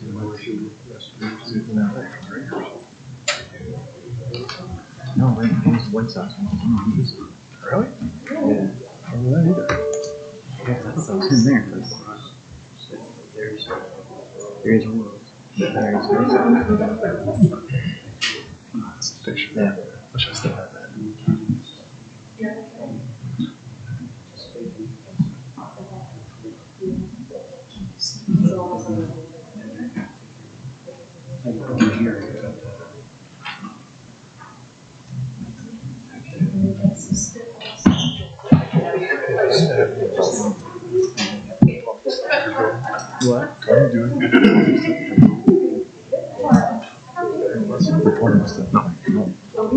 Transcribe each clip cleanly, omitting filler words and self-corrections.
No, right. It's White Sox. Really? Yeah. I don't know that either. Yeah, that's in there. There's a world. There's that's the picture. Yeah. Wish I still had that. What? What are you doing? Recording stuff. No. Are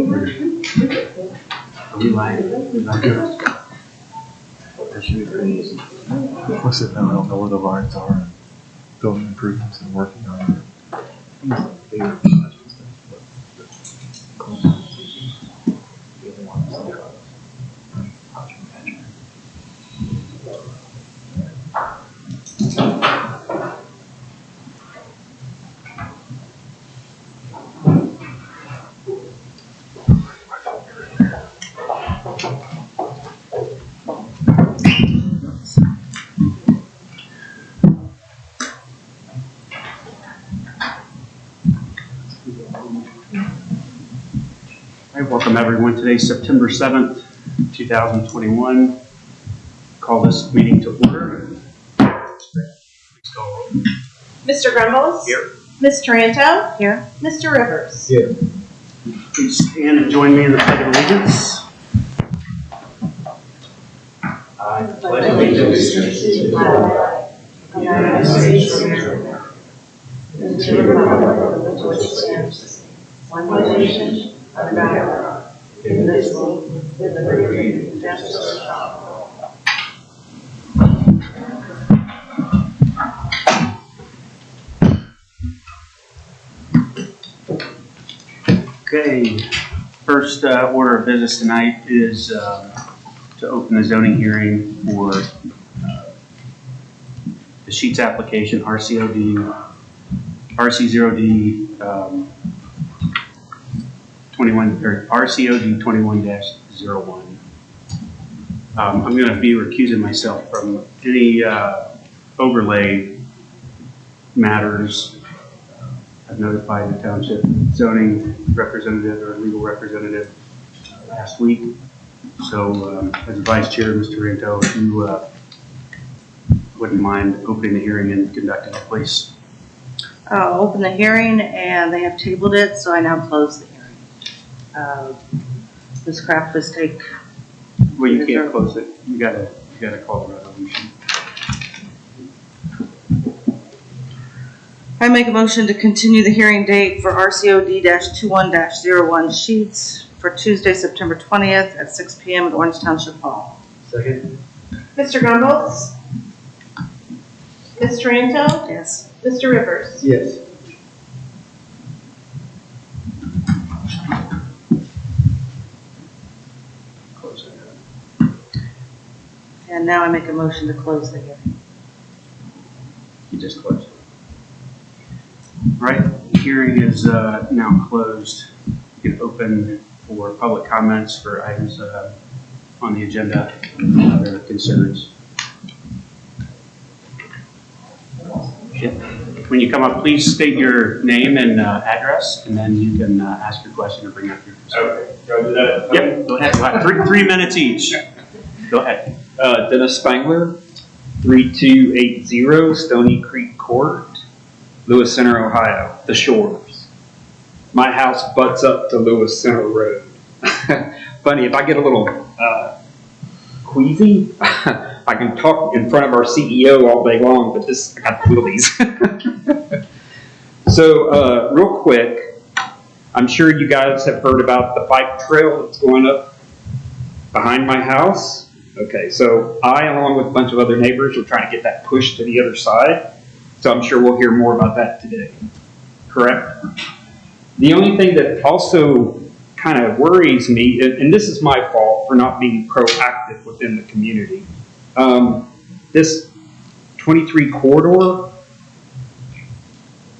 we live? That should be pretty easy. What's it now? I don't know where the lines are and building improvements and working on it. Welcome everyone. Today's September 7th, 2021. Call this meeting to order. Mr. Grumbles? Here. Ms. Taranto? Here. Mr. Rivers? Here. Please stand and join me in the Pledge of Allegiance. I pledge allegiance to the flag of the United States of America and to the republic for which it stands, one nation, under God, indivisible, with liberty and justice for all. Okay, first order of business tonight is to open the zoning hearing for the Sheets application RCOD 21 or RCOD 21-01. I'm going to be recusing myself from any overlay matters. I've notified the Township zoning representative or legal representative last week. So as Vice Chair, Mr. Ranto, if you wouldn't mind opening the hearing and conducting it, please. I'll open the hearing, and they have tabled it, so I now close the hearing. Ms. Kraft, please take. Well, you can't close it. You gotta call the resolution. I make a motion to continue the hearing date for RCOD-21-01 Sheets for Tuesday, September 20th at 6 p.m. at Orange Township Hall. Second. Mr. Grumbles? Ms. Taranto? Yes. Mr. Rivers? Yes. Close it. And now I make a motion to close the hearing. You just closed it. All right, the hearing is now closed. You can open for public comments for items on the agenda and other concerns. When you come up, please state your name and address, and then you can ask your question or bring up your concern. Okay, can I do that? Yep, go ahead. You'll have 3 minutes each. Go ahead. Dennis Spangler, 3280 Stony Creek Court, Lewis Center, Ohio, the Shores. My house butts up to Lewis Center Road. Funny, if I get a little queasy, I can talk in front of our CEO all day long, but this, I got the willies. So, real quick, I'm sure you guys have heard about the bike trail that's going up behind my house. Okay, so I, along with a bunch of other neighbors, are trying to get that pushed to the other side. So I'm sure we'll hear more about that today. Correct? The only thing that also kind of worries me, and this is my fault for not being proactive within the community, this 23 corridor,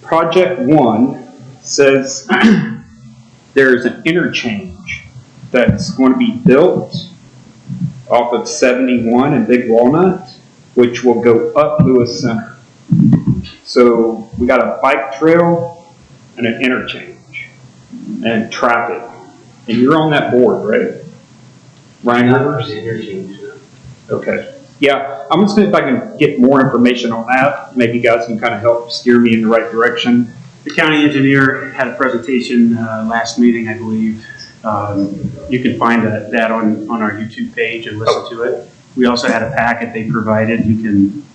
Project 1 says there's an interchange that's going to be built off of 71 and Big Walnut, which will go up Lewis Center. So we got a bike trail and an interchange and traffic. And you're on that board, right? Ryan Rivers? Okay. Yeah, I'm just going to see if I can get more information on that. Maybe you guys can kind of help steer me in the right direction. The county engineer had a presentation last meeting, I believe. You can find that on our YouTube page and listen to it. We also had a packet they provided. You can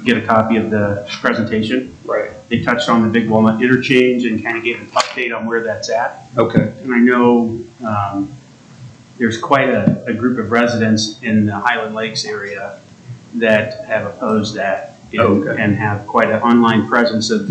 get a copy of the presentation. Right. They touched on the Big Walnut interchange and kind of gave an update on where that's at. Okay. And I know there's quite a group of residents in the Highland Lakes area that have opposed that and have quite an online presence of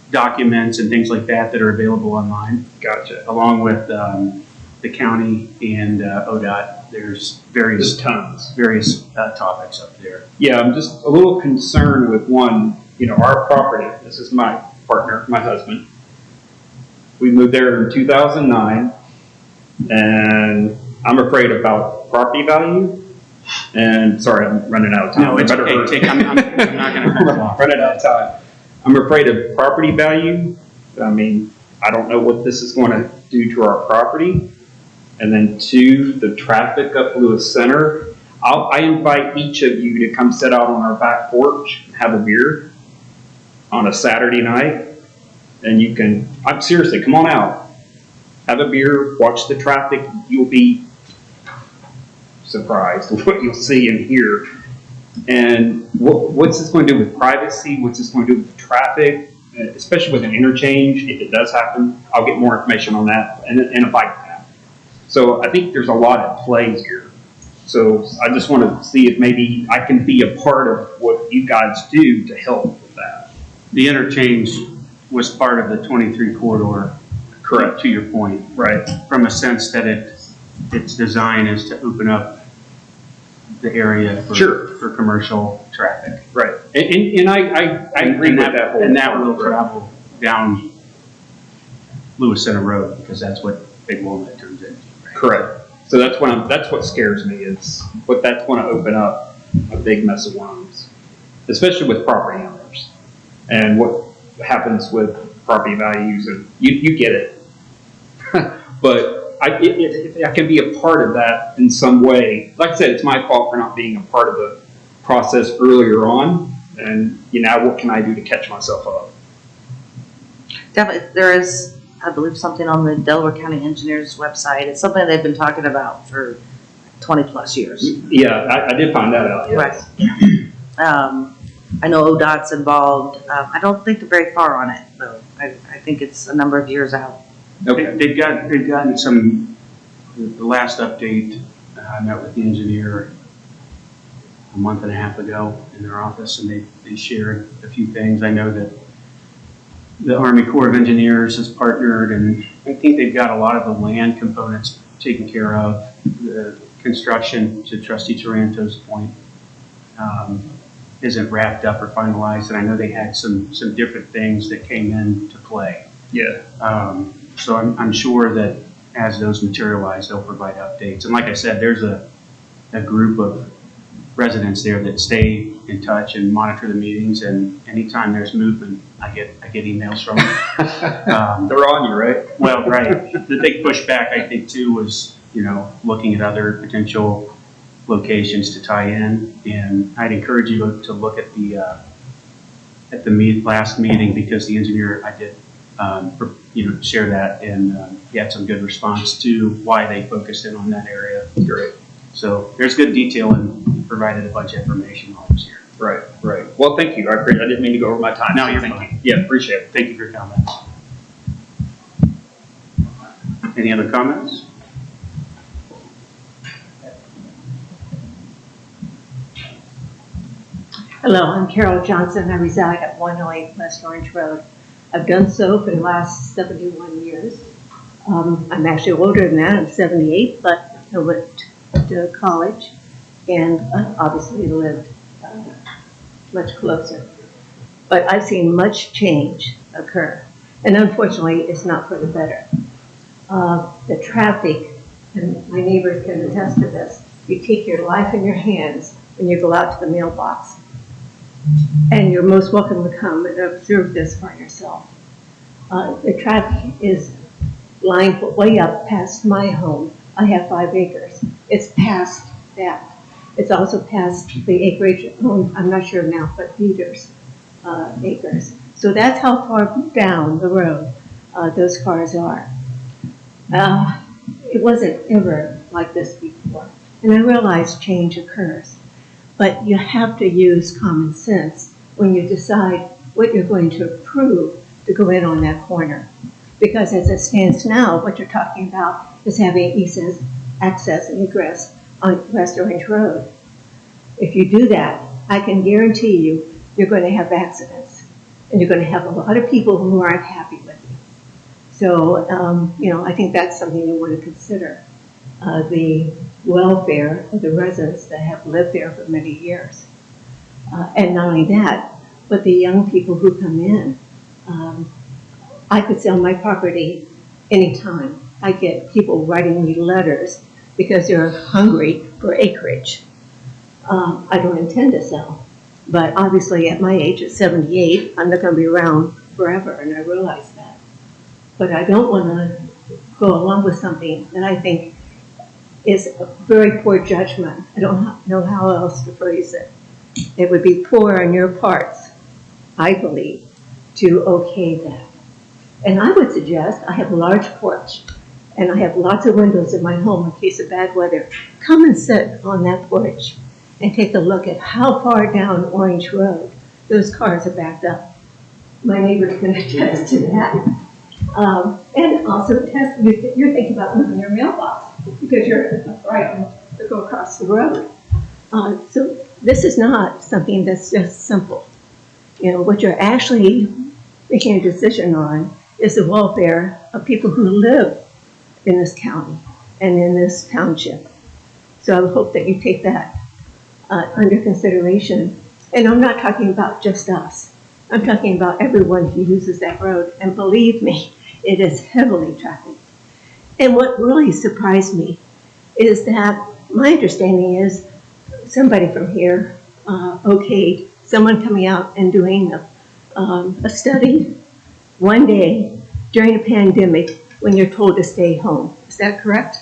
documents and things like that that are available online. Gotcha. Along with the county and ODOT, there's various topics up there. Yeah, I'm just a little concerned with one, our property. This is my partner, my husband. We moved there in 2009, and I'm afraid about property value. And sorry, I'm running out of time. No, it's okay. I'm not going to cut you off. Running out of time. I'm afraid of property value. I mean, I don't know what this is going to do to our property. And then 2, the traffic up Lewis Center. I invite each of you to come sit out on our back porch and have a beer on a Saturday night. And you can, seriously, come on out. Have a beer, watch the traffic. You'll be surprised with what you'll see and hear. And what's this going to do with privacy? What's this going to do with traffic? Especially with an interchange, if it does happen. I'll get more information on that and a bike path. So I think there's a lot at play here. So I just want to see if maybe I can be a part of what you guys do to help with that. The interchange was part of the 23 corridor. Correct. To your point. Right. From a sense that its design is to open up the area for commercial traffic. Right. And I agree with that whole. And that will travel down Lewis Center Road because that's what Big Walnut turns into. Right? Correct. So that's what scares me is what that's going to open up a big mess of worms, especially with property owners and what happens with property values and you get it. But if I can be a part of that in some way, like I said, it's my fault for not being a part of the process earlier on. And now what can I do to catch myself up? Definitely, there is, I believe, something on the Delaware County Engineers website. It's something they've been talking about for 20 plus years. Yeah, I did find that out. Yes. Right. I know ODOT's involved. I don't think they're very far on it, though. I think it's a number of years out. Okay. They've gotten some, the last update, I met with the engineer a month and a half ago in their office, and they shared a few things. I know that the Army Corps of Engineers has partnered, and I think they've got a lot of the land components taken care of. The construction, to Trustee Taranto's point, isn't wrapped up or finalized, and I know they had some different things that came into play. Yeah. So I'm sure that as those materialize, they'll provide updates. And like I said, there's a group of residents there that stay in touch and monitor the meetings. And anytime there's movement, I get emails from them. They're on you, right? Well, right. The big pushback, I think, too, was looking at other potential locations to tie in. And I'd encourage you to look at the last meeting because the engineer I did. Share that, and he had some good response to why they focused in on that area. Great. So there's good detail and provided a bunch of information while I was here. Right. Well, thank you. I didn't mean to go over my time. No, you're thank fine. you. Yeah, appreciate it. Thank you for your comments. Any other comments? Hello, I'm Carol Johnson. I reside at 108 West Orange Road. I've done so for the last 71 years. I'm actually older than that. I'm 78, but I went to college and obviously lived much closer. but I've seen much change occur. And unfortunately, it's not for the better. The traffic, and my neighbors can attest to this, you take your life in your hands when you go out to the mailbox. And you're most welcome to come and observe this for yourself. The traffic is lined way up past my home. I have 5 acres. It's past that. It's also past the acreage owned, I'm not sure now, but Peter's acres. So that's how far down the road those cars are. It wasn't ever like this before. And I realize change occurs. But you have to use common sense when you decide what you're going to approve to go in on that corner. Because as it stands now, what you're talking about is having access and egress on West Orange Road. If you do that, I can guarantee you, you're going to have accidents. And you're going to have a lot of people who aren't happy with you. So, I think that's something you want to consider. The welfare of the residents that have lived there for many years. And not only that, but the young people who come in. I could sell my property anytime. I get people writing me letters because they're hungry for acreage. I don't intend to sell, but obviously at my age, at 78, I'm not going to be around forever, and I realize that. But I don't want to go along with something that I think is a very poor judgment. I don't know how else to phrase it. It would be poor on your parts, I believe, to okay that. And I would suggest, I have a large porch, and I have lots of windows in my home in case of bad weather. Come and sit on that porch and take a look at how far down Orange Road those cars are backed up. My neighbors can attest to that. And also attest, you're thinking about moving your mailbox because you're frightened to go across the road. So this is not something that's just simple. What you're actually making a decision on is the welfare of people who live in this county and in this township. So I would hope that you take that under consideration. And I'm not talking about just us. I'm talking about everyone who uses that road. And believe me, it is heavily trafficked. And what really surprised me is that my understanding is somebody from here okayed someone coming out and doing a study one day during a pandemic when you're told to stay home. Is that correct?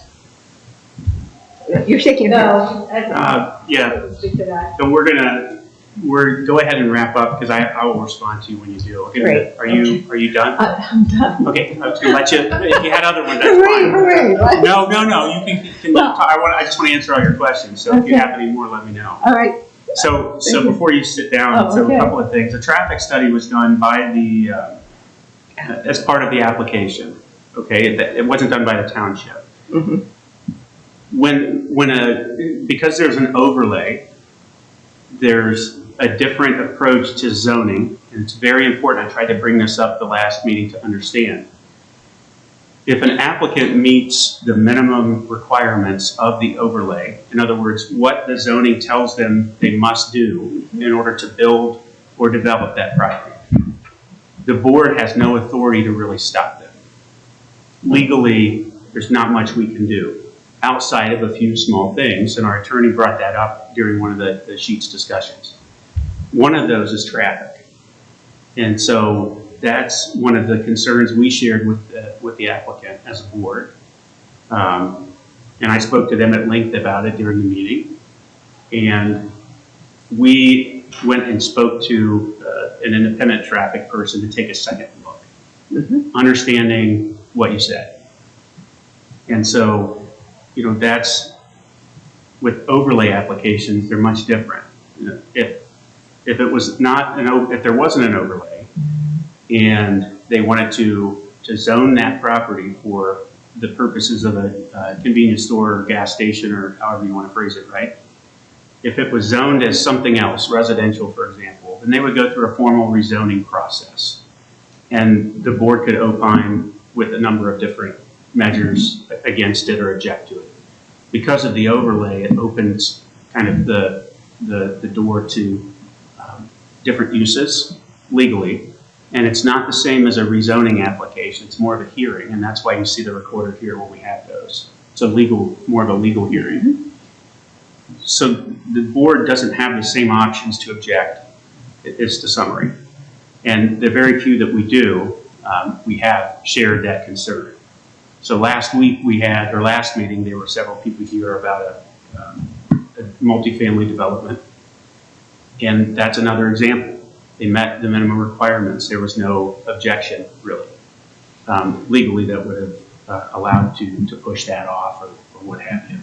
You're shaking your head. Yeah. So go ahead and wrap up because I will respond to you when you do. Okay. Great. Are you done? I'm done. Okay. I was going to let you. If you had other ones, that's Hooray, fine. hooray, right? No. You can talk. I just want to answer all your questions. So if you have any more, let me know. All right. So before you sit down, a couple of things. The traffic study was done by the as part of the application. Okay, it wasn't done by the township. Mm-hmm. Because there's an overlay, there's a different approach to zoning, and it's very important. I tried to bring this up the last meeting to understand. If an applicant meets the minimum requirements of the overlay, in other words, what the zoning tells them they must do in order to build or develop that property, the board has no authority to really stop them. Legally, there's not much we can do outside of a few small things, and our attorney brought that up during one of the sheets discussions. One of those is traffic. And so that's one of the concerns we shared with the applicant as a board. And I spoke to them at length about it during the meeting. And we went and spoke to an independent traffic person to take a second look, understanding what you said. And so, that's with overlay applications, they're much different. If it was not if there wasn't an overlay and they wanted to zone that property for the purposes of a convenience store or gas station or however you want to phrase it, right? If it was zoned as something else, residential, for example, then they would go through a formal rezoning process. And the board could opine with a number of different measures against it or object to it. Because of the overlay, it opens kind of the door to different uses legally. And it's not the same as a rezoning application. It's more of a hearing, and that's why you see the recorder here when we have those. It's a legal, more of a legal hearing. So the board doesn't have the same options to object. It's the summary. And the very few that we do, we have shared that concern. So last week we had, or last meeting, there were several people here about a multifamily development. And that's another example. They met the minimum requirements. There was no objection, really, legally that would have allowed to push that off or what have you.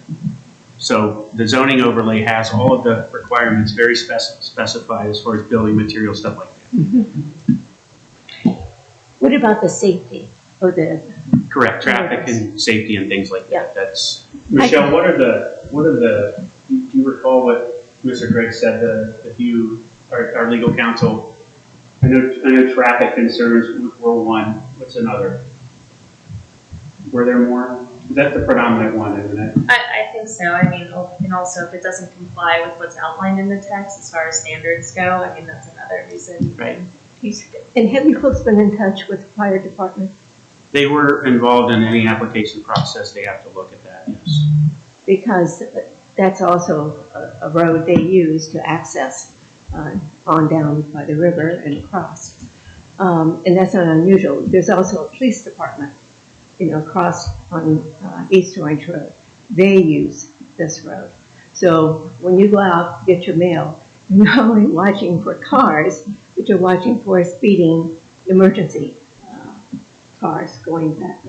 So the zoning overlay has all of the requirements very specified as far as building material, stuff like that. Mm-hmm. What about the safety of the? Correct, traffic and safety and things like that. Yeah. That's, Michelle, what are the, do you recall what Mr. Griggs said, our legal counsel? I know traffic concerns were one. What's another? Were there more? Is that the predominant one, isn't it? I think so. I mean, and also if it doesn't comply with what's outlined in the text as far as standards go, I mean, that's another reason. Right. And have you folks been in touch with the fire department? They were involved in any application process. They have to look at that, yes. Because that's also a road they use to access on down by the river and across. And that's not unusual. There's also a police department, across on East Orange Road. They use this road. So when you go out, get your mail, you're not only watching for cars, but you're watching for speeding emergency cars going back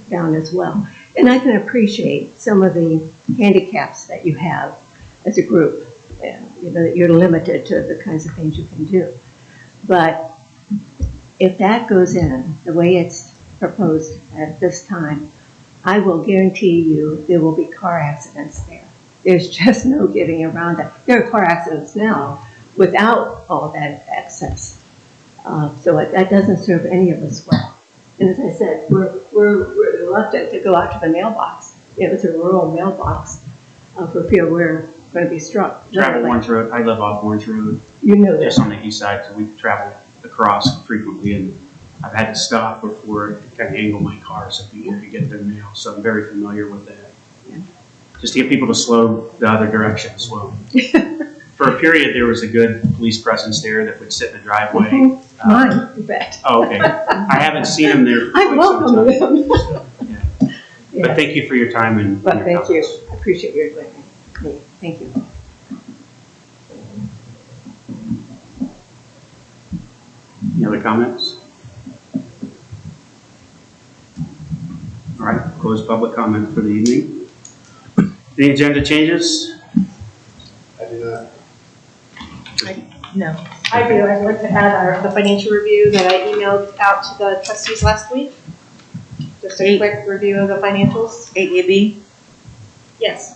down as well. And I can appreciate some of the handicaps that you have as a group, that you're limited to the kinds of things you can do. But if that goes in the way it's proposed at this time, I will guarantee you there will be car accidents there. There's just no getting around that. There are car accidents now without all that access. So that doesn't serve any of us well. And as I said, we're reluctant to go out to the mailbox. It's a rural mailbox for fear we're going to be struck. Travel Orange Road. I live off Orange Road. You know that. Just on the east side, so we travel across frequently, and I've had to stop before to kind of angle my car so people can get their mail. So I'm very familiar with that. Yeah. Just to get people to slow the other direction, slow. For a period, there was a good police presence there that would sit in the driveway. Mhm. Mine, in fact. Oh, okay. I haven't seen them there. For I quite some welcome time. them. So, yeah. But thank you for your time and But your thank you. comments. I appreciate your doing it. Thank you. Any other comments? All right, close public comment for the evening. Any agenda changes? I do not. No. I do. I'd like to add the financial review that I emailed out to the trustees last week. Just a quick review of the financials. AEB? Yes.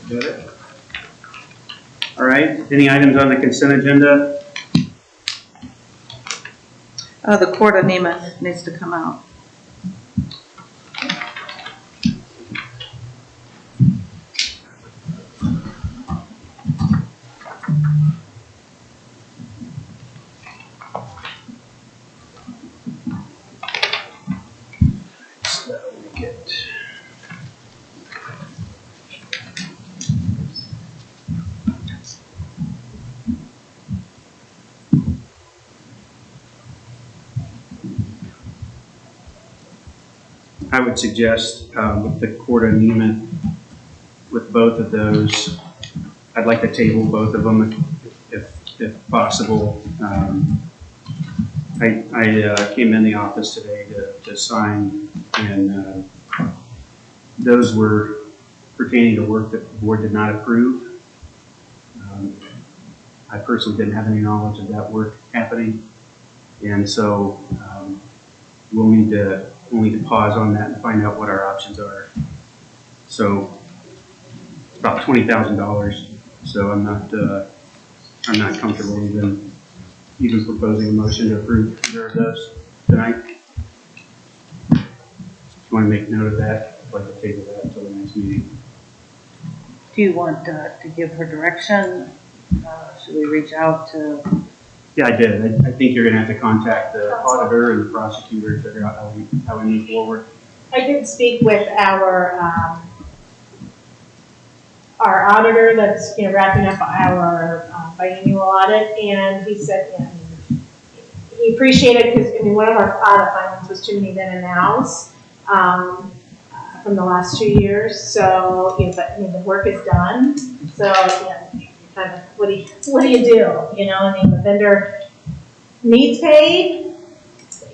Got it? All right, any items on the consent agenda? The Court of Nemeth needs to come out. So we get. I would suggest with the Court of Nemeth, with both of those, I'd like to table both of them if possible. I came in the office today to sign, and those were pertaining to work that the board did not approve. I personally didn't have any knowledge of that work happening, and so we'll need to pause on that and find out what our options are. So it's about $20,000. So I'm not comfortable even proposing a motion to approve either of those tonight. If you want to make note of that, I'd like to table that until the next meeting. Do you want to give her direction? Should we reach out to? Yeah, I did. I think you're gonna have to contact the auditor and the prosecutor to figure out how we move forward. I did speak with our auditor that's, wrapping up our biannual audit, and he said, he appreciated, because, one of our audit findings was too many then and nows, from the last 2 years, so, but, the work is done, so, kind of, what do you do? The vendor needs paid,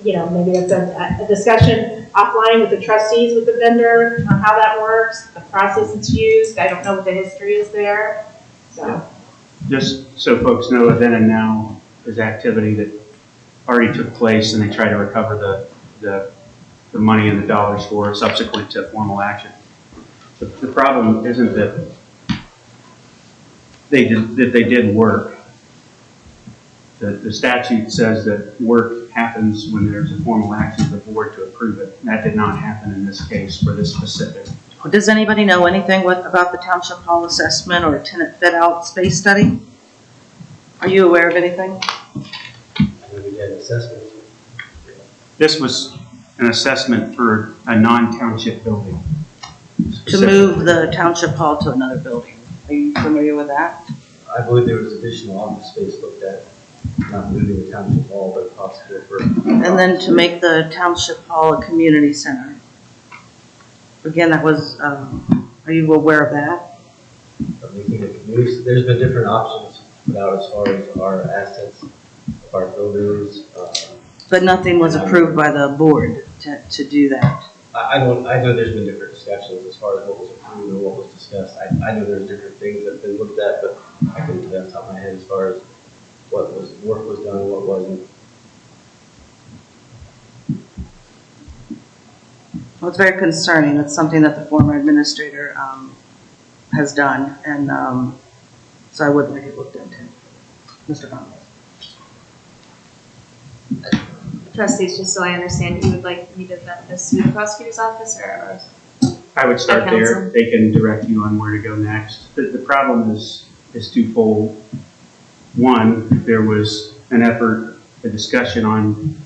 maybe it's a discussion offline with the trustees with the vendor on how that works, the process it's used. I don't know what the history is there, so. Just so folks know, a then and now is activity that already took place, and they try to recover the money and the dollars for subsequent to formal action. The problem isn't that they did work. The statute says that work happens when there's a formal action of the board to approve it. And that did not happen in this case for this specific. Does anybody know anything about the Township Hall assessment or tenant fit out space study? Are you aware of anything? This was an assessment for a non-township building. To move the Township Hall to another building. Are you familiar with that? I believe there was additional office space looked at, not moving the township hall, but possible for. And then to make the Township Hall a community center. Again, that was, are you aware of that? Making a community, there's been different options put out as far as our assets, our buildings. But nothing was approved by the board to do that. I know there's been different discussions as far as what was approved and what was discussed. I know there's different things that have been looked at, but I couldn't tell off the top of my head as far as work was done and what wasn't. Well, it's very concerning. It's something that the former administrator has done, and so I would like it looked into. Mr. Conley. Trustees, just so I understand, you would like me to vet this through the prosecutor's office or? I would start Counsel. there. They can direct you on where to go next. The problem is twofold. One, there was an effort, a discussion on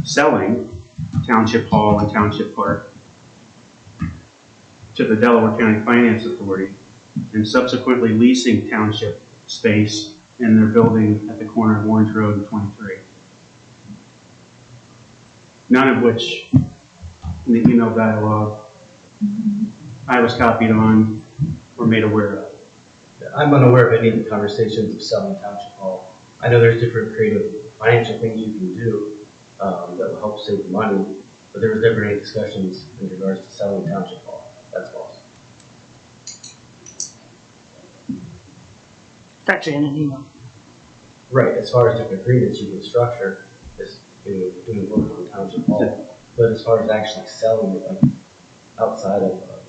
selling Township Hall and Township Park to the Delaware County Finance Authority and subsequently leasing township space in their building at the corner of Orange Road and 23. None of which in the email dialogue I was copied on or made aware of. I'm unaware of any of the conversations of selling Township Hall. I know there's different creative financial things you can do that will help save money, but there was never any discussions in regards to selling Township Hall. That's false. It's actually in an email. Right, as far as different agreements you can structure is doing work on Township Hall, but as far as actually selling it, like outside of a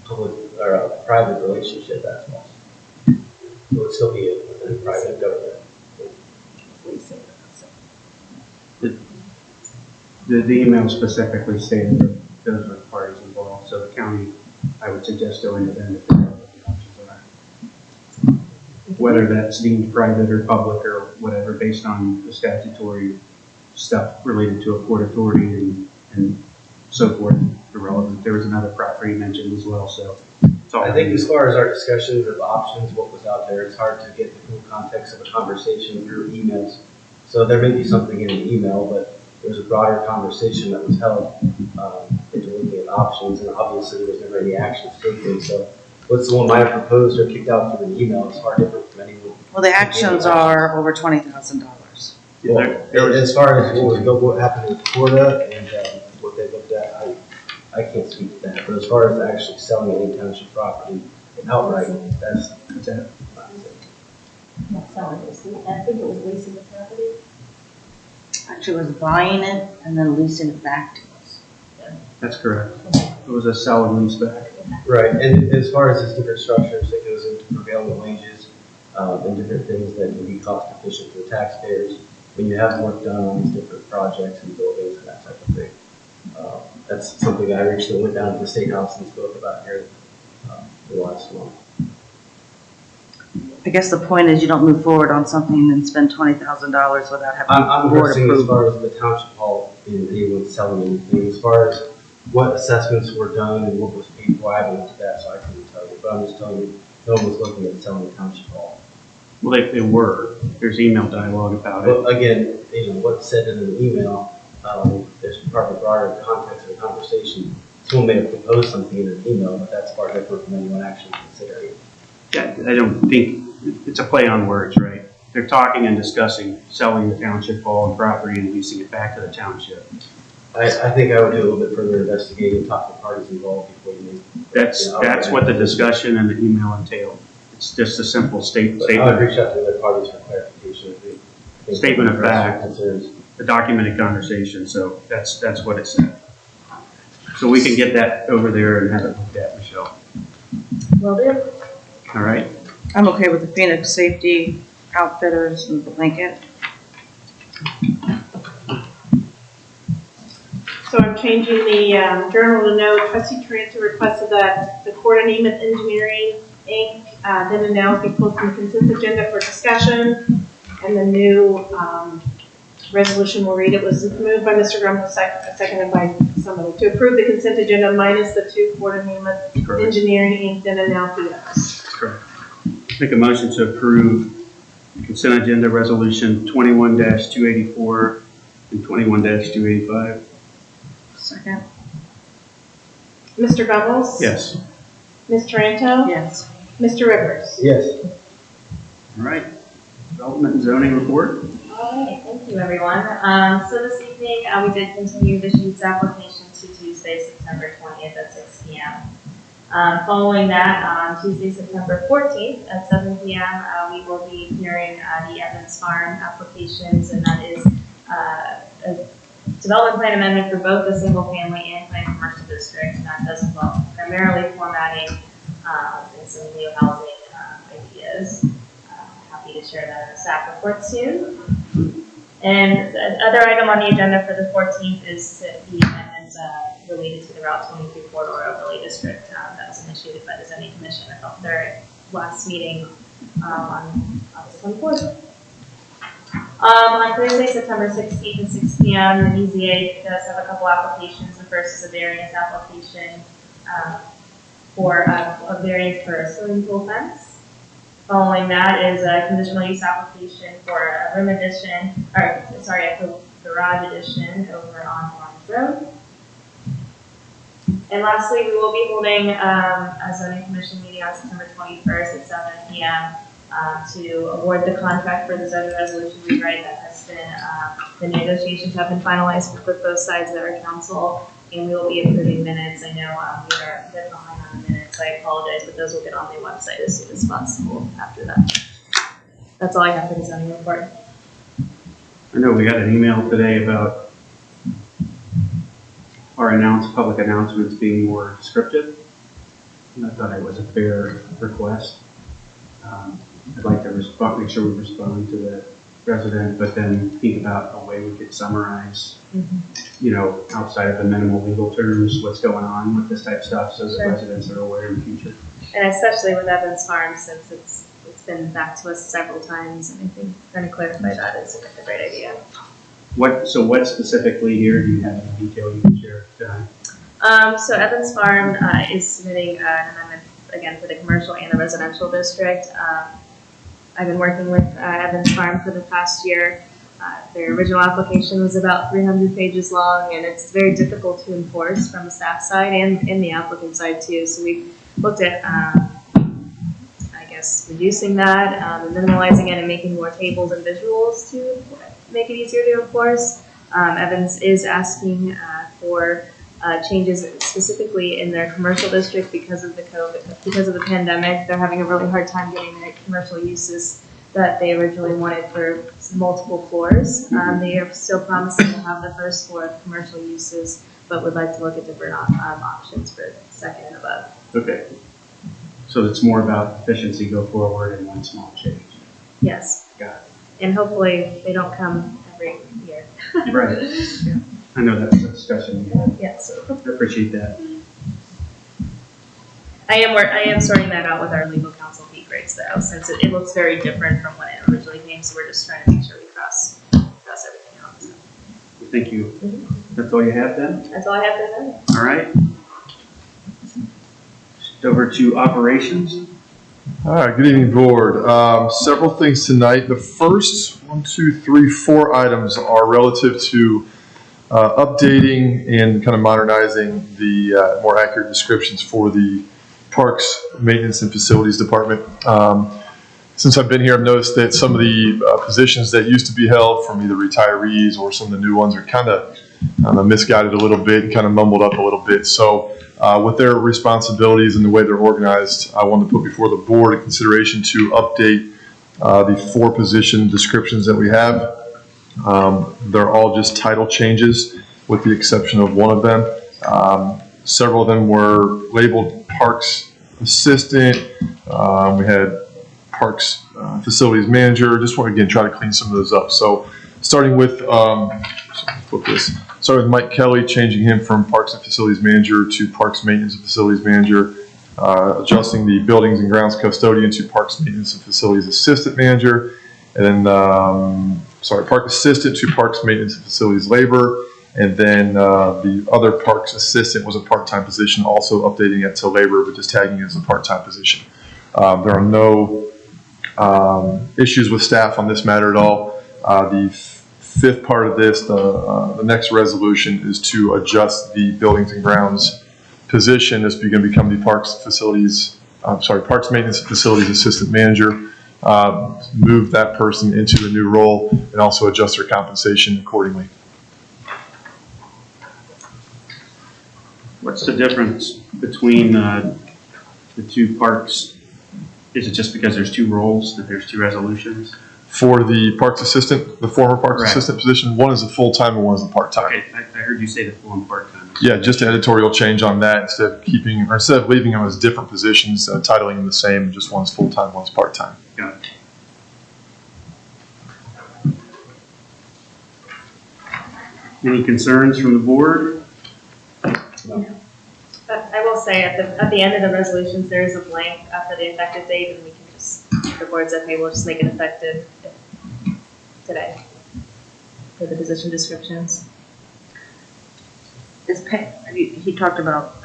public or a private relationship, that's false. It would still be within a private government. The email specifically stated that those were the parties involved, so the county, I would suggest going to them to figure out what the options are. Whether that's deemed private or public or whatever, based on the statutory stuff related to a port authority and so forth, irrelevant. There was another property mentioned as well, so it's all. I think as far as our discussions of options, what was out there, it's hard to get the full context of a conversation through emails. So there may be something in an email, but there was a broader conversation that was held into looking at options, and obviously there was never any action taken. So what someone might have proposed or kicked out through an email is far different from anyone. Well, the actions are over $20,000. Well, as far as what happened with Florida and what they looked at, I can't speak to that. But as far as actually selling any township property outright, that's it. Not selling, I think it was leasing the property. Actually, was buying it and then leasing it back to us. That's correct. It was a sell and lease back. Right, and as far as these different structures, it goes into prevailing wages and different things that can be cost efficient for the taxpayers when you have work done on these different projects and buildings and that type of thing. That's something I recently went down to the State House and spoke about here the last month. I guess the point is you don't move forward on something and spend $20,000 without having I'm board addressing as approval. far as the township hall and anyone selling anything, as far as what assessments were done and what was paid for, I haven't looked at that, so I couldn't tell you, but I'm just telling you, no one was looking at selling the township hall. Well, they were. There's email dialogue about it. But again, what's said in an email, there's part of the broader context of the conversation. Someone may have proposed something in an email, but that's far different from anyone actually considering. Yeah, I don't think, it's a play on words, right? They're talking and discussing selling the township hall and property and leasing it back to the township. I think I would do a little bit further investigating, talk to parties involved before you make. That's what the discussion and the email entailed. It's just a simple But I would statement, reach out to other parties for clarification. If they Statement of fact. Concerns. a documented conversation, so that's what it said. So we can get that over there and have it looked at, Michelle. Will do. All right? I'm okay with the Phoenix Safety Outfitters and the blanket. So I'm changing the journal to note, trustee Tarantula requested that the Court of Nemeth Engineering, Inc., then and now be posted on the consent agenda for discussion. And the new resolution, we'll read it, was moved by Mr. Grumble, seconded by somebody, to approve the consent agenda minus the two Court of Nemeth Correct. Engineering, Inc., then and now POs. Correct. Make a motion to approve consent agenda resolution 21-284 and 21-285. Second. Mr. Bubbles? Yes. Ms. Taranto? Yes. Mr. Rivers? Yes. All right. Development and zoning report. All right, thank you, everyone. So this evening, we did continue the Sheets application to Tuesday, September 20th at 6 p.m. Following that, on Tuesday, September 14th at 7 p.m., we will be hearing the Evans Farm applications, and that is a development plan amendment for both the single family and planned commercial district, and that does involve primarily formatting and some new housing ideas. Happy to share that in the staff report soon. And the other item on the agenda for the 14th is the amendments related to the Route 23 corridor overlay district that was initiated by the zoning commission at their last meeting on August 24th. On Thursday, September 16th at 6 p.m., the BZA does have a couple applications. The first is a variance application for a variance for a swimming pool fence. Following that is a conditional use application for a room addition, a garage addition over on Orange Road. And lastly, we will be holding a zoning commission meeting on September 21st at 7 p.m. To award the contract for the zoning resolution rewrite that has been, the negotiations have been finalized with both sides of our council, and we will be approving minutes. I know we are a bit behind on the minutes, I apologize, but those will get on the website as soon as possible after that. That's all I have for the zoning report. I know we got an email today about our public announcements being more descriptive. And I thought it was a fair request. I'd like to make sure we respond to the resident, but then think about a way we could summarize, outside of the minimal legal terms, what's going on with this type of stuff, so the residents are aware in the future. And especially with Evans Farm, since it's been back to us several times, and I think trying to clarify that is a great idea. What specifically here, do you have any detail you can share tonight? So Evans Farm is submitting an amendment, again, for the commercial and the residential district. I've been working with Evans Farm for the past year. Their original application was about 300 pages long, and it's very difficult to enforce from the staff side and the applicant side too. So we looked at, reducing that and minimalizing it and making more tables and visuals to make it easier to enforce. Evans is asking for changes specifically in their commercial district because of the pandemic. They're having a really hard time getting the commercial uses that they originally wanted for multiple floors. They are still promising to have the first floor of commercial uses, but would like to look at different options for second and above. Okay. So it's more about efficiency go forward and one small change. Yes. Got it. And hopefully they don't come every year. Right. Yeah. I know that's a discussion we had. Yes. So I appreciate that. I am sorting that out with our legal counsel, Pete upgrades though, since it looks very different from when it originally came, so we're just trying to make sure we cross everything out. So Thank you. That's all you have then? that's all I have to say. All right. Over to operations. All right, good evening, board. Several things tonight. The first 4 items are relative to updating and kind of modernizing the more accurate descriptions for the Parks Maintenance and Facilities Department. Since I've been here, I've noticed that some of the positions that used to be held from either retirees or some of the new ones are kind of misguided a little bit and kind of mumbled up a little bit. So with their responsibilities and the way they're organized, I wanted to put before the board a consideration to update the 4 position descriptions that we have. They're all just title changes with the exception of one of them. Several of them were labeled Parks Assistant. We had Parks Facilities Manager. Just want to, again, try to clean some of those up. So starting with, starting with Mike Kelly, changing him from Parks and Facilities Manager to Parks Maintenance and Facilities Manager, adjusting the Buildings and Grounds Custodian to Parks Maintenance and Facilities Assistant Manager, and then, Park Assistant to Parks Maintenance and Facilities Labor, and then the other Parks Assistant was a part-time position, also updating it to Labor, but just tagging it as a part-time position. There are no issues with staff on this matter at all. The 5th part of this, the next resolution, is to adjust the Buildings and Grounds position as going to become the Parks Maintenance and Facilities Assistant Manager. Move that person into the new role and also adjust their compensation accordingly. What's the difference between the 2 parks? Is it just because there's 2 roles that there's 2 resolutions? For the Parks Assistant, the former Parks Correct. Assistant position, one is a full-time and one is a part-time. Okay, I heard you say the full and part-time. Yeah, just editorial change on that. Instead of leaving them as different positions, titling them the same, just one's full-time, one's part-time. Got it. Any concerns from the board? But I will say, at the end of the resolutions, there is a blank after the effective date, and we can just, if the board's okay, we'll just make it effective today for the position descriptions. Is pay, he talked about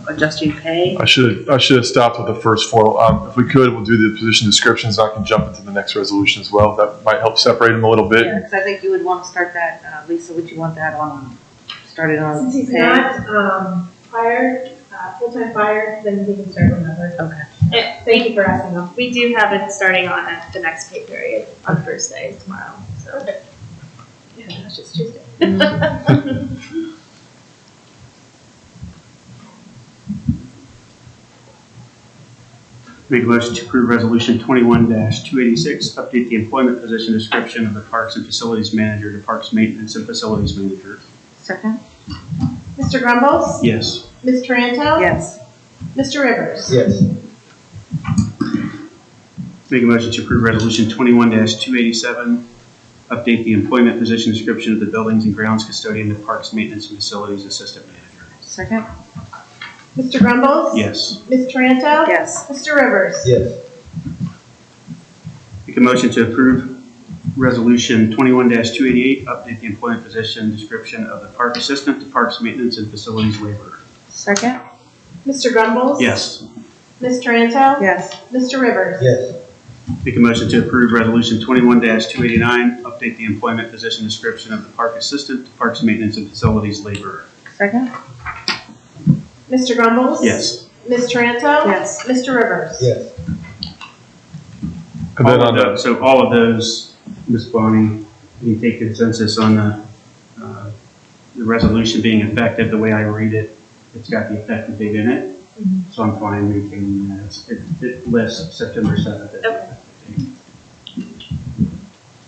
adjusting pay. I should have stopped with the first 4. If we could, we'll do the position descriptions. I can jump into the next resolution as well. That might help separate them a little bit. Yeah, because I think you would want to start that, Lisa, would you want that started on Since he's pay? not hired, full-time fired, then he can start whenever. Okay. Thank you for asking though. We do have it starting on the next pay period on Thursday tomorrow. So. Perfect. Yeah, that's just Tuesday. Make a motion to approve resolution 21-286, update the employment position description of the Parks and Facilities Manager to Parks Maintenance and Facilities Manager. Second? Mr. Grumbles? Yes. Ms. Taranto? Yes. Mr. Rivers? Yes. Make a motion to approve resolution 21-287, update the employment position description of the Buildings and Grounds Custodian to Parks Maintenance and Facilities Assistant Manager. Second? Mr. Grumbles? Yes. Ms. Taranto? Yes. Mr. Rivers? Yes. Make a motion to approve resolution 21-288, update the employment position description of the Park Assistant to Parks Maintenance and Facilities Labor. Second? Mr. Grumbles? Yes. Ms. Taranto? Yes. Mr. Rivers? Yes. Make a motion to approve resolution 21-289, update the employment position description of the Park Assistant to Parks Maintenance and Facilities Labor. Second? Mr. Grumbles? Yes. Ms. Taranto? Yes. Mr. Rivers? Yes. And then on the, So all of those, Ms. Bonnie, you take consensus on the resolution being effective the way I read it. It's got the effective date in it. So I'm fine making it lists September 7th. Okay.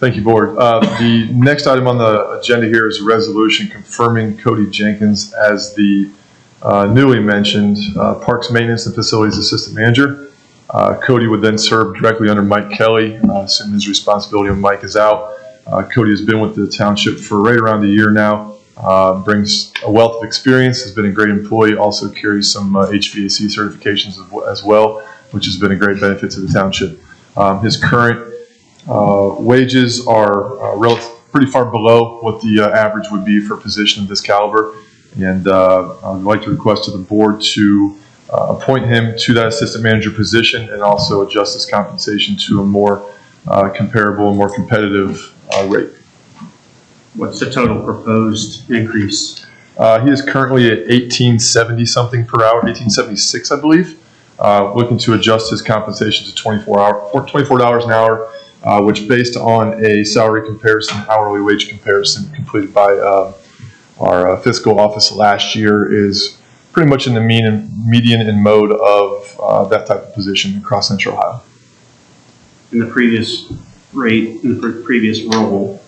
thank you, board. The next item on the agenda here is a resolution confirming Cody Jenkins as the newly mentioned Parks Maintenance and Facilities Assistant Manager. Cody would then serve directly under Mike Kelly, assuming his responsibility when Mike is out. Cody has been with the township for right around a year now. Brings a wealth of experience, has been a great employee, also carries some HVAC certifications as well. which has been a great benefit to the township. His current wages are pretty far below what the average would be for a position of this caliber. And I'd like to request to the board to appoint him to that assistant manager position and also adjust his compensation to a more comparable and more competitive rate. What's the total proposed increase? He is currently at $18.70 something per hour, $18.76, I believe. Looking to adjust his compensation to $24 an hour, which based on a salary comparison, hourly wage comparison completed by our fiscal office last year, is pretty much in the median and mode of that type of position across Central Ohio. In the previous rate, in the previous role,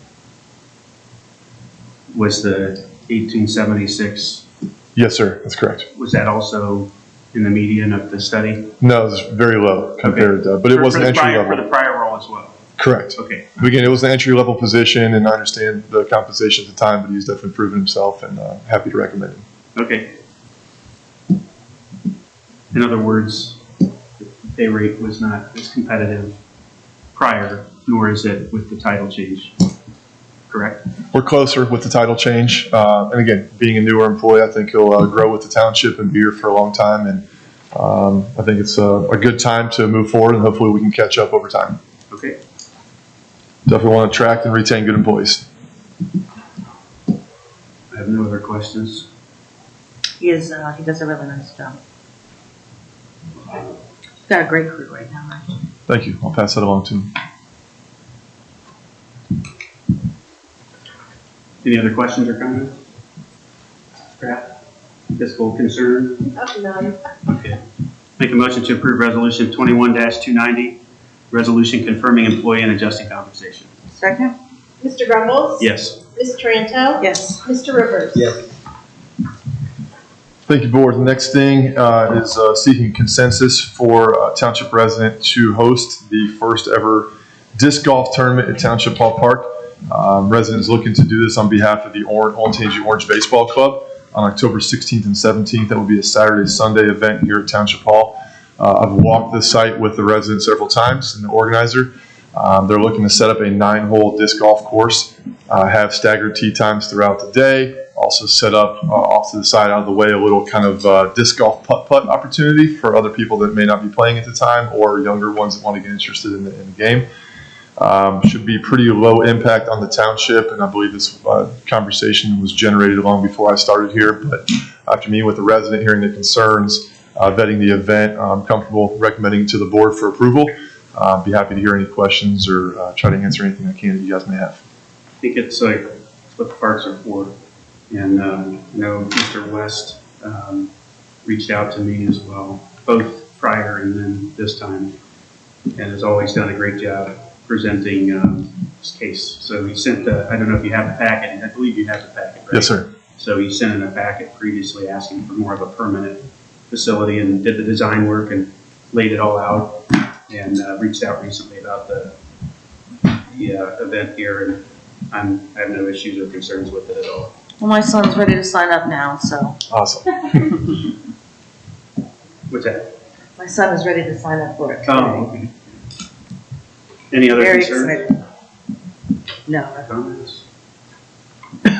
was the 1876, Yes, sir, that's correct. was that also in the median of the study? No, it's very low compared to, but it was an entry For level. the prior role as well? Correct. Okay. Again, it was an entry level position, and I understand the compensation at the time, but he's definitely proven himself, and happy to recommend him. Okay. In other words, the pay rate was not as competitive prior, nor is it with the title change, correct? We're closer with the title change, and again, being a newer employee, I think he'll grow with the township and be here for a long time, and I think it's a good time to move forward, and hopefully we can catch up over time. Okay. Definitely want to attract and retain good employees. I have no other questions. He does a really nice job. He's got a great crew right now, actually. Thank you. I'll pass that along to him. Any other questions or comments? Scrap? Fiscal concern? None. Okay. Make a motion to approve resolution 21-290, resolution confirming employee and adjusting compensation. Second? Mr. Grumbles? Yes. Ms. Taranto? Yes. Mr. Rivers? Yes. Thank you, board. The next thing is seeking consensus for a township resident to host the first ever disc golf tournament at Township Hall Park. Residents looking to do this on behalf of the Olentangy Orange Baseball Club on October 16th and 17th. That will be a Saturday, Sunday event here at Township Hall. I've walked the site with the residents several times and the organizer. They're looking to set up a 9-hole disc golf course, have staggered tee times throughout the day, also set up off to the side out of the way a little kind of disc golf putt-putt opportunity for other people that may not be playing at the time or younger ones that want to get interested in the game. Should be pretty low impact on the township, and I believe this conversation was generated long before I started here, but after meeting with the resident, hearing the concerns, vetting the event, I'm comfortable recommending it to the board for approval. Be happy to hear any questions or try to answer anything I can that you guys may have. I think it's like what the parks are for. And I know Mr. West reached out to me as well, both prior and then this time, and has always done a great job presenting his case. So he sent I don't know if you have the packet, and I believe you have the packet, right? Yes, sir. So he sent in a packet previously asking for more of a permanent facility and did the design work and laid it all out, and reached out recently about the event here, and I have no issues or concerns with it at all. Well, my son's ready to sign up now, so. Awesome. What's that? My son is ready to sign up for it. Oh, okay. Any other Very concerns? excited. No. Comments? You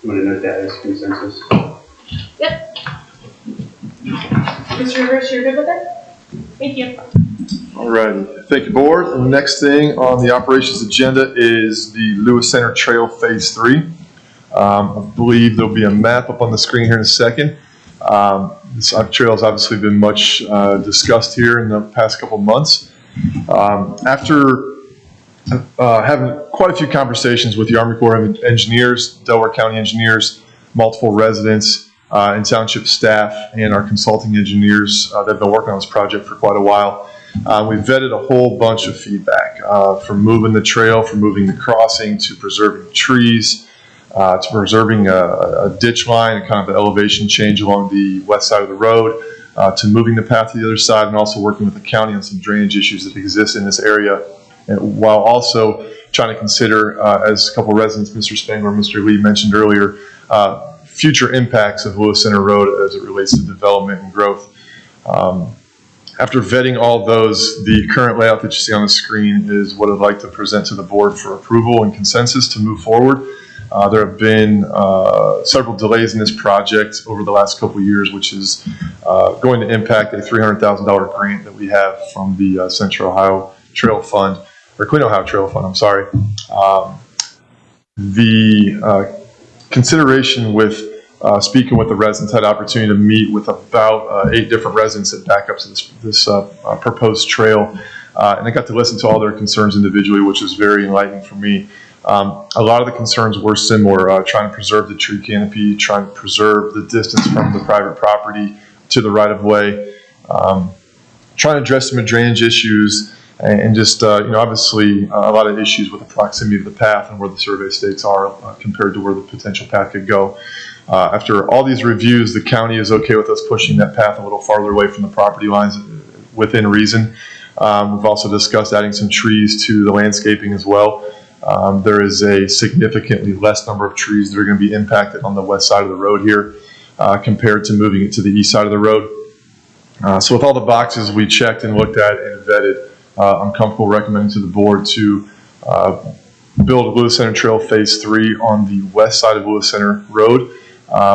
want to note that as consensus? Yep. Mr. Rivers, you're good with it? Thank you. All righty. Thank you, board. And the next thing on the operations agenda is the Lewis Center Trail Phase 3. I believe there'll be a map up on the screen here in a second. This trail has obviously been much discussed here in the past couple of months. After having quite a few conversations with the Army Corps of Engineers, Delaware County engineers, multiple residents, and township staff, and our consulting engineers that have been working on this project for quite a while, we vetted a whole bunch of feedback from moving the trail, from moving the crossing, to preserving trees, to preserving a ditch line and kind of an elevation change along the west side of the road, to moving the path to the other side, and also working with the county on some drainage issues that exist in this area, and while also trying to consider, as a couple of residents, Mr. Spangler and Mr. Lee mentioned earlier, future impacts of Lewis Center Road as it relates to development and growth. After vetting all those, the current layout that you see on the screen is what I'd like to present to the board for approval and consensus to move forward. There have been several delays in this project over the last couple of years, which is going to impact a $300,000 grant that we have from the Central Ohio Trail Fund, or Clean Ohio Trail Fund, I'm sorry. The consideration with speaking with the residents, had the opportunity to meet with about 8 different residents that back up to this proposed trail. And I got to listen to all their concerns individually, which was very enlightening for me. A lot of the concerns were similar, trying to preserve the tree canopy, trying to preserve the distance from the private property to the right-of-way, trying to address some drainage issues, and just, obviously a lot of issues with the proximity of the path and where the survey stakes are compared to where the potential path could go. After all these reviews, the county is okay with us pushing that path a little farther away from the property lines within reason. We've also discussed adding some trees to the landscaping as well. There is a significantly less number of trees that are going to be impacted on the west side of the road here compared to moving it to the east side of the road. So with all the boxes we checked and looked at and vetted, I'm comfortable recommending to the board to build Lewis Center Trail Phase 3 on the west side of Lewis Center Road.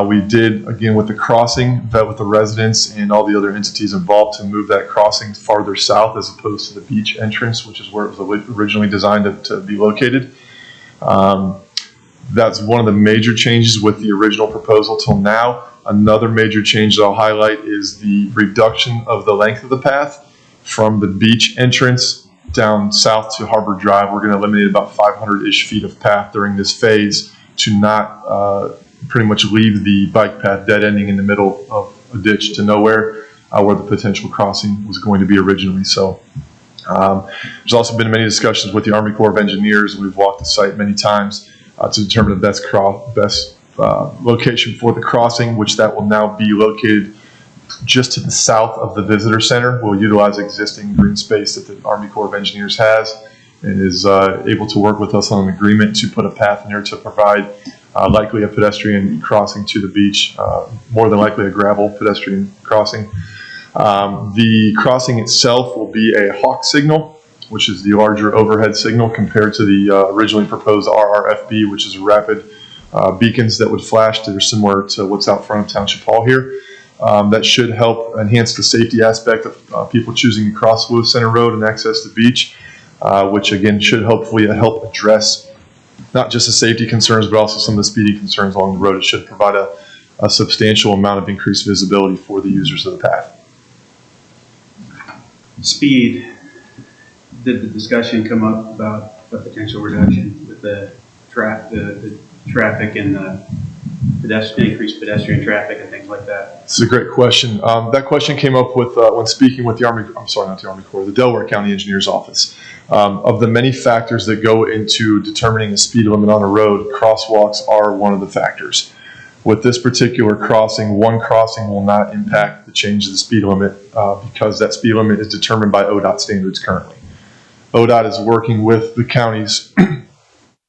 We did, again, with the crossing, vet with the residents and all the other entities involved to move that crossing farther south as opposed to the beach entrance, which is where it was originally designed to be located. That's one of the major changes with the original proposal till now. Another major change that I'll highlight is the reduction of the length of the path from the beach entrance down south to Harbor Drive. We're going to eliminate about 500-ish feet of path during this phase to not pretty much leave the bike path dead ending in the middle of a ditch to nowhere where the potential crossing was going to be originally. So there's also been many discussions with the Army Corps of Engineers. We've walked the site many times to determine the best location for the crossing, which that will now be located just to the south of the visitor center. We'll utilize existing green space that the Army Corps of Engineers has and is able to work with us on an agreement to put a path in there to provide likely a pedestrian crossing to the beach, more than likely a gravel pedestrian crossing. The crossing itself will be a hawk signal, which is the larger overhead signal compared to the originally proposed RRFB, which is rapid beacons that would flash that are similar to what's out front of Township Hall here. That should help enhance the safety aspect of people choosing to cross Lewis Center Road and access the beach, which again should hopefully help address not just the safety concerns, but also some of the speedy concerns along the road. It should provide a substantial amount of increased visibility for the users of the path. Speed. Did the discussion come up about a potential reduction with the traffic and the increased pedestrian traffic and things like that? It's a great question. That question came up with when speaking with the Delaware County Engineer's Office. Of the many factors that go into determining the speed limit on a road, crosswalks are one of the factors. With this particular crossing, one crossing will not impact the change of the speed limit because that speed limit is determined by ODOT standards currently. ODOT is working with the counties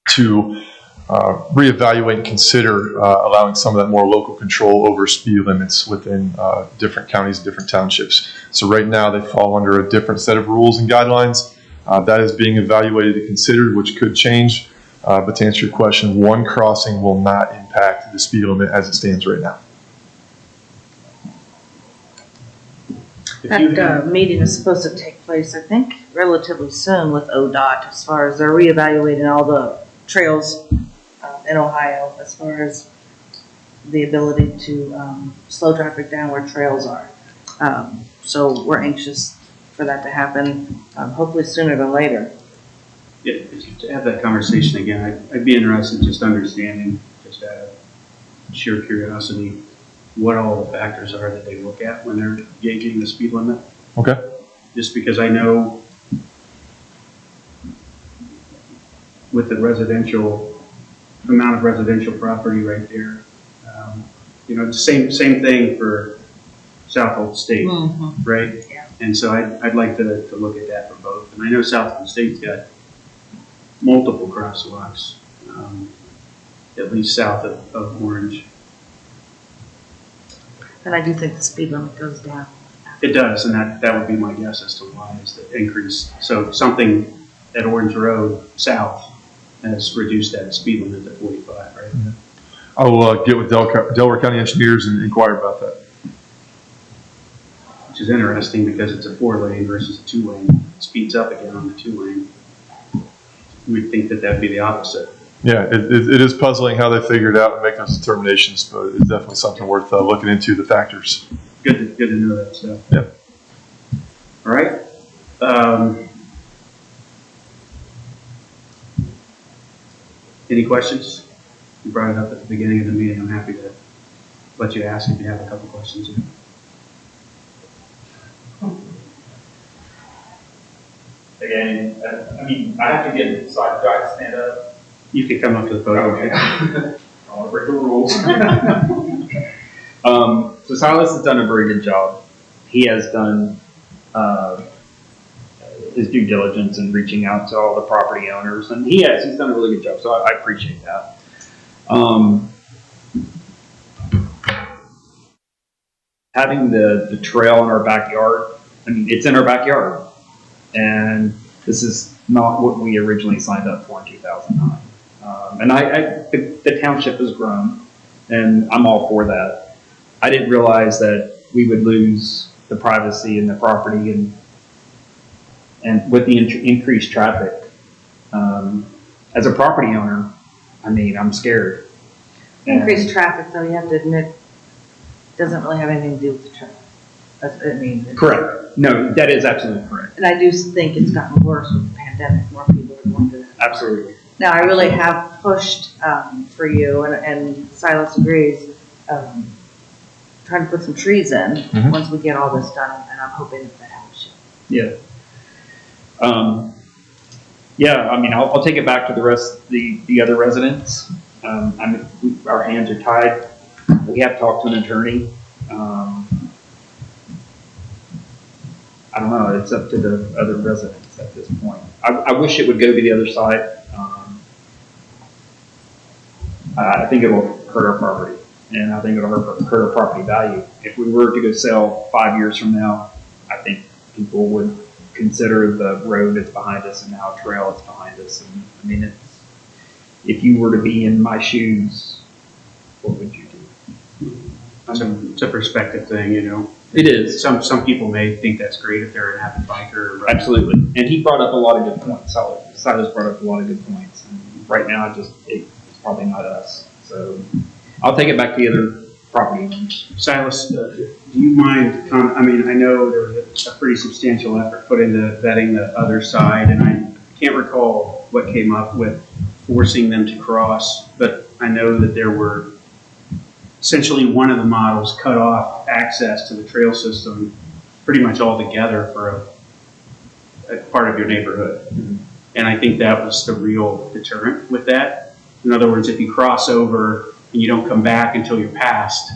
to reevaluate and consider allowing some of that more local control over speed limits within different counties and different townships. So right now they fall under a different set of rules and guidelines. That is being evaluated and considered, which could change. But to answer your question, one crossing will not impact the speed limit as it stands right now. That meeting is supposed to take place, I think, relatively soon with ODOT as far as they're reevaluating all the trails in Ohio as far as the ability to slow traffic down where trails are. So we're anxious for that to happen, hopefully sooner than later. Yeah, to have that conversation again, I'd be interested in just understanding, just out of sheer curiosity, what all the factors are that they look at when they're gauging the speed limit. Okay. Just because I know with the residential, amount of residential property right there, same thing for Southhold State, right? Yeah. And so I'd like to look at that for both. And I know Southhold State's got multiple crosswalks, at least south of Orange. And I do think the speed limit goes down It does, and that would be my guess as to why is the increase. So something at Orange Road South has reduced that speed limit to 45, right? I will get with Delaware County Engineers and inquire about that. Which is interesting because it's a 4-lane versus a 2-lane. It speeds up again on the 2-lane. We'd think that that'd be the opposite. Yeah, it is puzzling how they figured it out and make those determinations, but it's definitely something worth looking into, the factors. Good to know that stuff. Yep. All right. Any questions? You brought it up at the beginning of the meeting. I'm happy to let you ask if you have a couple questions. Again, I mean, I have to get, so do I have to stand up? You can come up to the podium. Okay. I don't want to break the rules. So Silas has done a very good job. He has done his due diligence in reaching out to all the property owners, and he's done a really good job, so I appreciate that. Having the trail in our backyard, I mean, it's in our backyard, and this is not what we originally signed up for in 2009. And the township has grown, and I'm all for that. I didn't realize that we would lose the privacy and the property, and with the increased traffic. As a property owner, I mean, I'm scared. Increased traffic, though, you have to admit, doesn't really have anything to do with the traffic. Correct. No, that is absolutely correct. And I do think it's gotten worse with the pandemic. More people are going to that. Absolutely. Now, I really have pushed for you, and Silas agrees, trying to put some trees in once we get all this done, and I'm hoping that helps you. Yeah. Yeah, I mean, I'll take it back to the rest, the other residents. Our hands are tied. We have talked to an attorney. I don't know, it's up to the other residents at this point. I wish it would go to the other side. I think it'll hurt our property, and I think it'll hurt our property value. If we were to go sell 5 years from now, I think people would consider the road that's behind us and now a trail that's behind us. And I mean, if you were to be in my shoes, what would you do? It's a perspective thing, you know. It is. Some people may think that's great if they're an avid biker. Or absolutely. And he brought up a lot of good points. Silas brought up a lot of good points. And right now, it's probably not us. So I'll take it back to the other property owners. Silas, do you mind, I mean, I know there was a pretty substantial effort put into vetting the other side, and I can't recall what came up with forcing them to cross, but I know that there were essentially one of the models cut off access to the trail system pretty much altogether for a part of your neighborhood. And I think that was the real deterrent with that. In other words, if you cross over and you don't come back until you're past,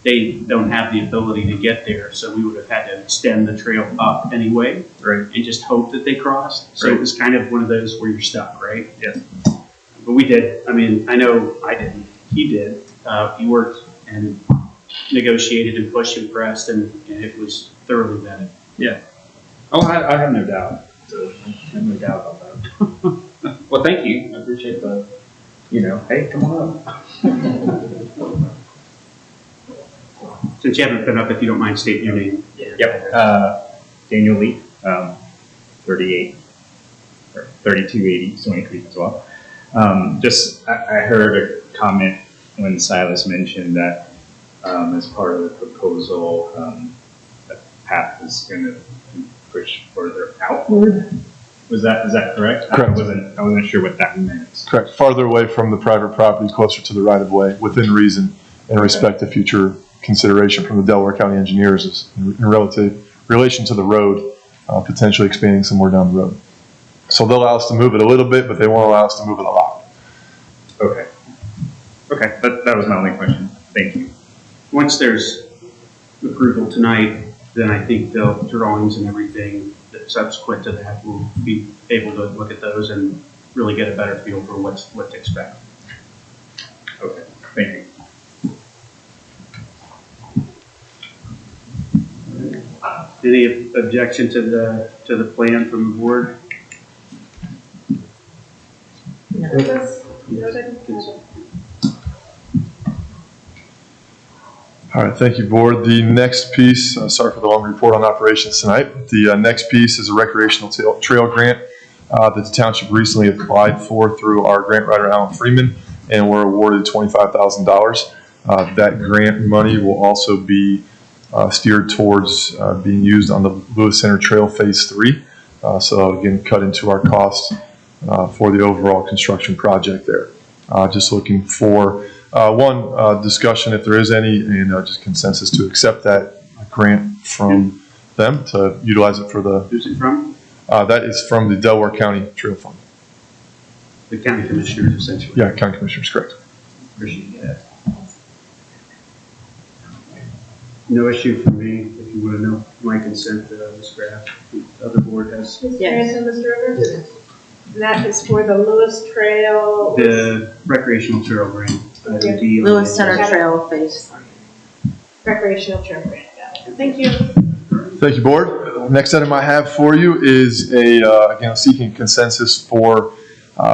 they don't have the ability to get there. So we would have had to extend the trail up anyway, right, and just hope that they crossed. So it was kind of one of those where you're stuck, right? Yes. But we did. I mean, I know I didn't. He did. He worked and negotiated and pushed and pressed, and it was thoroughly vetted. Yeah. Oh, I have no doubt. So I have no doubt about that. Well, thank you. I appreciate the, hey, come on up. Since you haven't been up, if you don't mind stating your name. Yep. Daniel Lee, 3280 Stony Creek as well. I heard a comment when Silas mentioned that as part of the proposal, the path is going to push further outward. Is that correct? Correct. I wasn't sure what that meant. Correct. Farther away from the private property, closer to the right of way, within reason, and respect to future consideration from the Delaware County engineers in relation to the road, potentially expanding somewhere down the road. So they'll allow us to move it a little bit, but they won't allow us to move it a lot. Okay. Okay, that was my only question. Thank you. Once there's approval tonight, then I think the drawings and everything that subsequent to that will be able to look at those and really get a better feel for what to expect. Okay, thank you. Any objection to the plan from the board? All right, thank you, board. The next piece, sorry for the long report on operations tonight. The next piece is a recreational trail grant that the township recently applied for through our grant writer, Alan Freeman, and we're awarded $25,000. That grant money will also be steered towards being used on the Lewis Center Trail Phase 3. So again, cut into our costs for the overall construction project there. Just looking for one discussion, if there is any, and just consensus to accept that grant from them to utilize it for the. Who's it from? That is from the Delaware County Trail Fund. The county commissioners, essentially. Yeah, county commissioners, correct. Appreciate that. No issue for me, if you want to know my consent, Ms. Graff. The other board has. Mr. Yes. Hanson, Mr. Rivers? And that is for the Lewis Trail. The recreational trail grant. item D on the Lewis Center agenda. Trail Phase 3. Recreational Trail Grant. Got it. Thank you. Thank you, board. Next item I have for you is again, seeking consensus for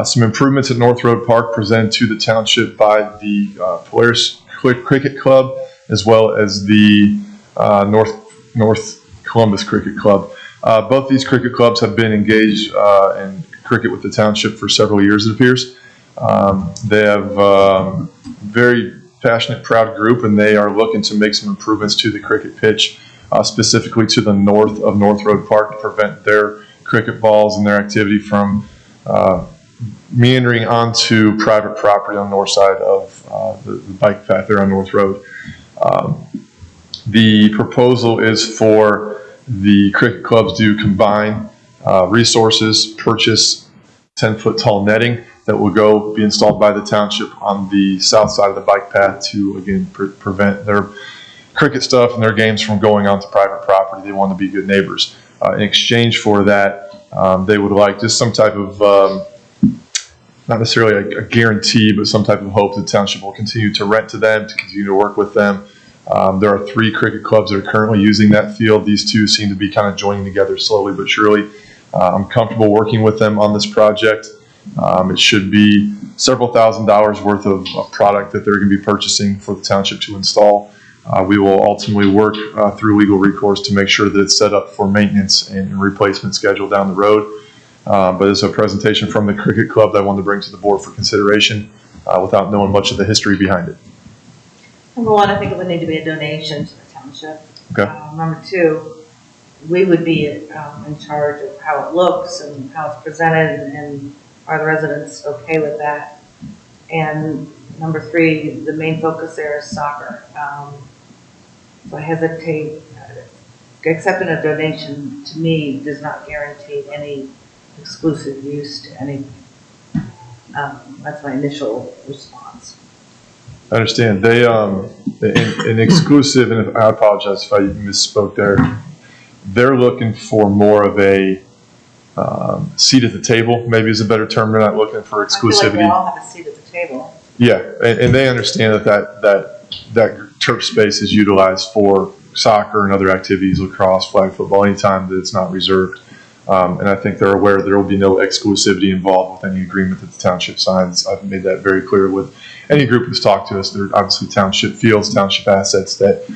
some improvements at North Road Park presented to the township by the Polaris Cricket Club, as well as the North Columbus Cricket Club. Both these cricket clubs have been engaged in cricket with the township for several years, it appears. They have very passionate, proud group, and they are looking to make some improvements to the cricket pitch, specifically to the north of North Road Park, to prevent their cricket balls and their activity from meandering onto private property on the north side of the bike path there on North Road. The proposal is for the cricket clubs to combine resources, purchase 10-foot tall netting that will be installed by the township on the south side of the bike path to, again, prevent their cricket stuff and their games from going onto private property. They want to be good neighbors. In exchange for that, they would like just some type of, not necessarily a guarantee, but some type of hope that the township will continue to rent to them, to continue to work with them. There are 3 cricket clubs that are currently using that field. These 2 seem to be kind of joining together slowly but surely. I'm comfortable working with them on this project. It should be several $1,000s worth of product that they're going to be purchasing for the township to install. We will ultimately work through legal recourse to make sure that it's set up for maintenance and replacement schedule down the road. But it's a presentation from the cricket club that I wanted to bring to the board for consideration without knowing much of the history behind it. Number one, I think it would need to be a donation to the township. Okay. Number 2, we would be in charge of how it looks and how it's presented, and are the residents okay with that? And number 3, the main focus there is soccer. So I hesitate, accepting a donation to me does not guarantee any exclusive use to anything. That's my initial response. I understand. They, an exclusive, and I apologize if I misspoke there, they're looking for more of a seat at the table, maybe is a better term. They're not looking for exclusivity. I feel like we all have a seat at the table. Yeah, and they understand that turf space is utilized for soccer and other activities, lacrosse, flag football, anytime that it's not reserved. And I think they're aware there will be no exclusivity involved with any agreement that the township signs. I've made that very clear with any group who's talked to us. They're obviously township fields, township assets that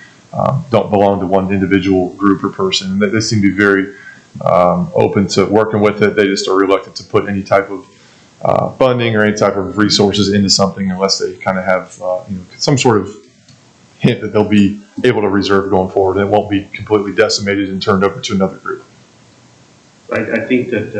don't belong to one individual group or person. And they seem to be very open to working with it. They just are reluctant to put any type of funding or any type of resources into something unless they kind of have some sort of hint that they'll be able to reserve going forward. It won't be completely decimated and turned over to another group. I think that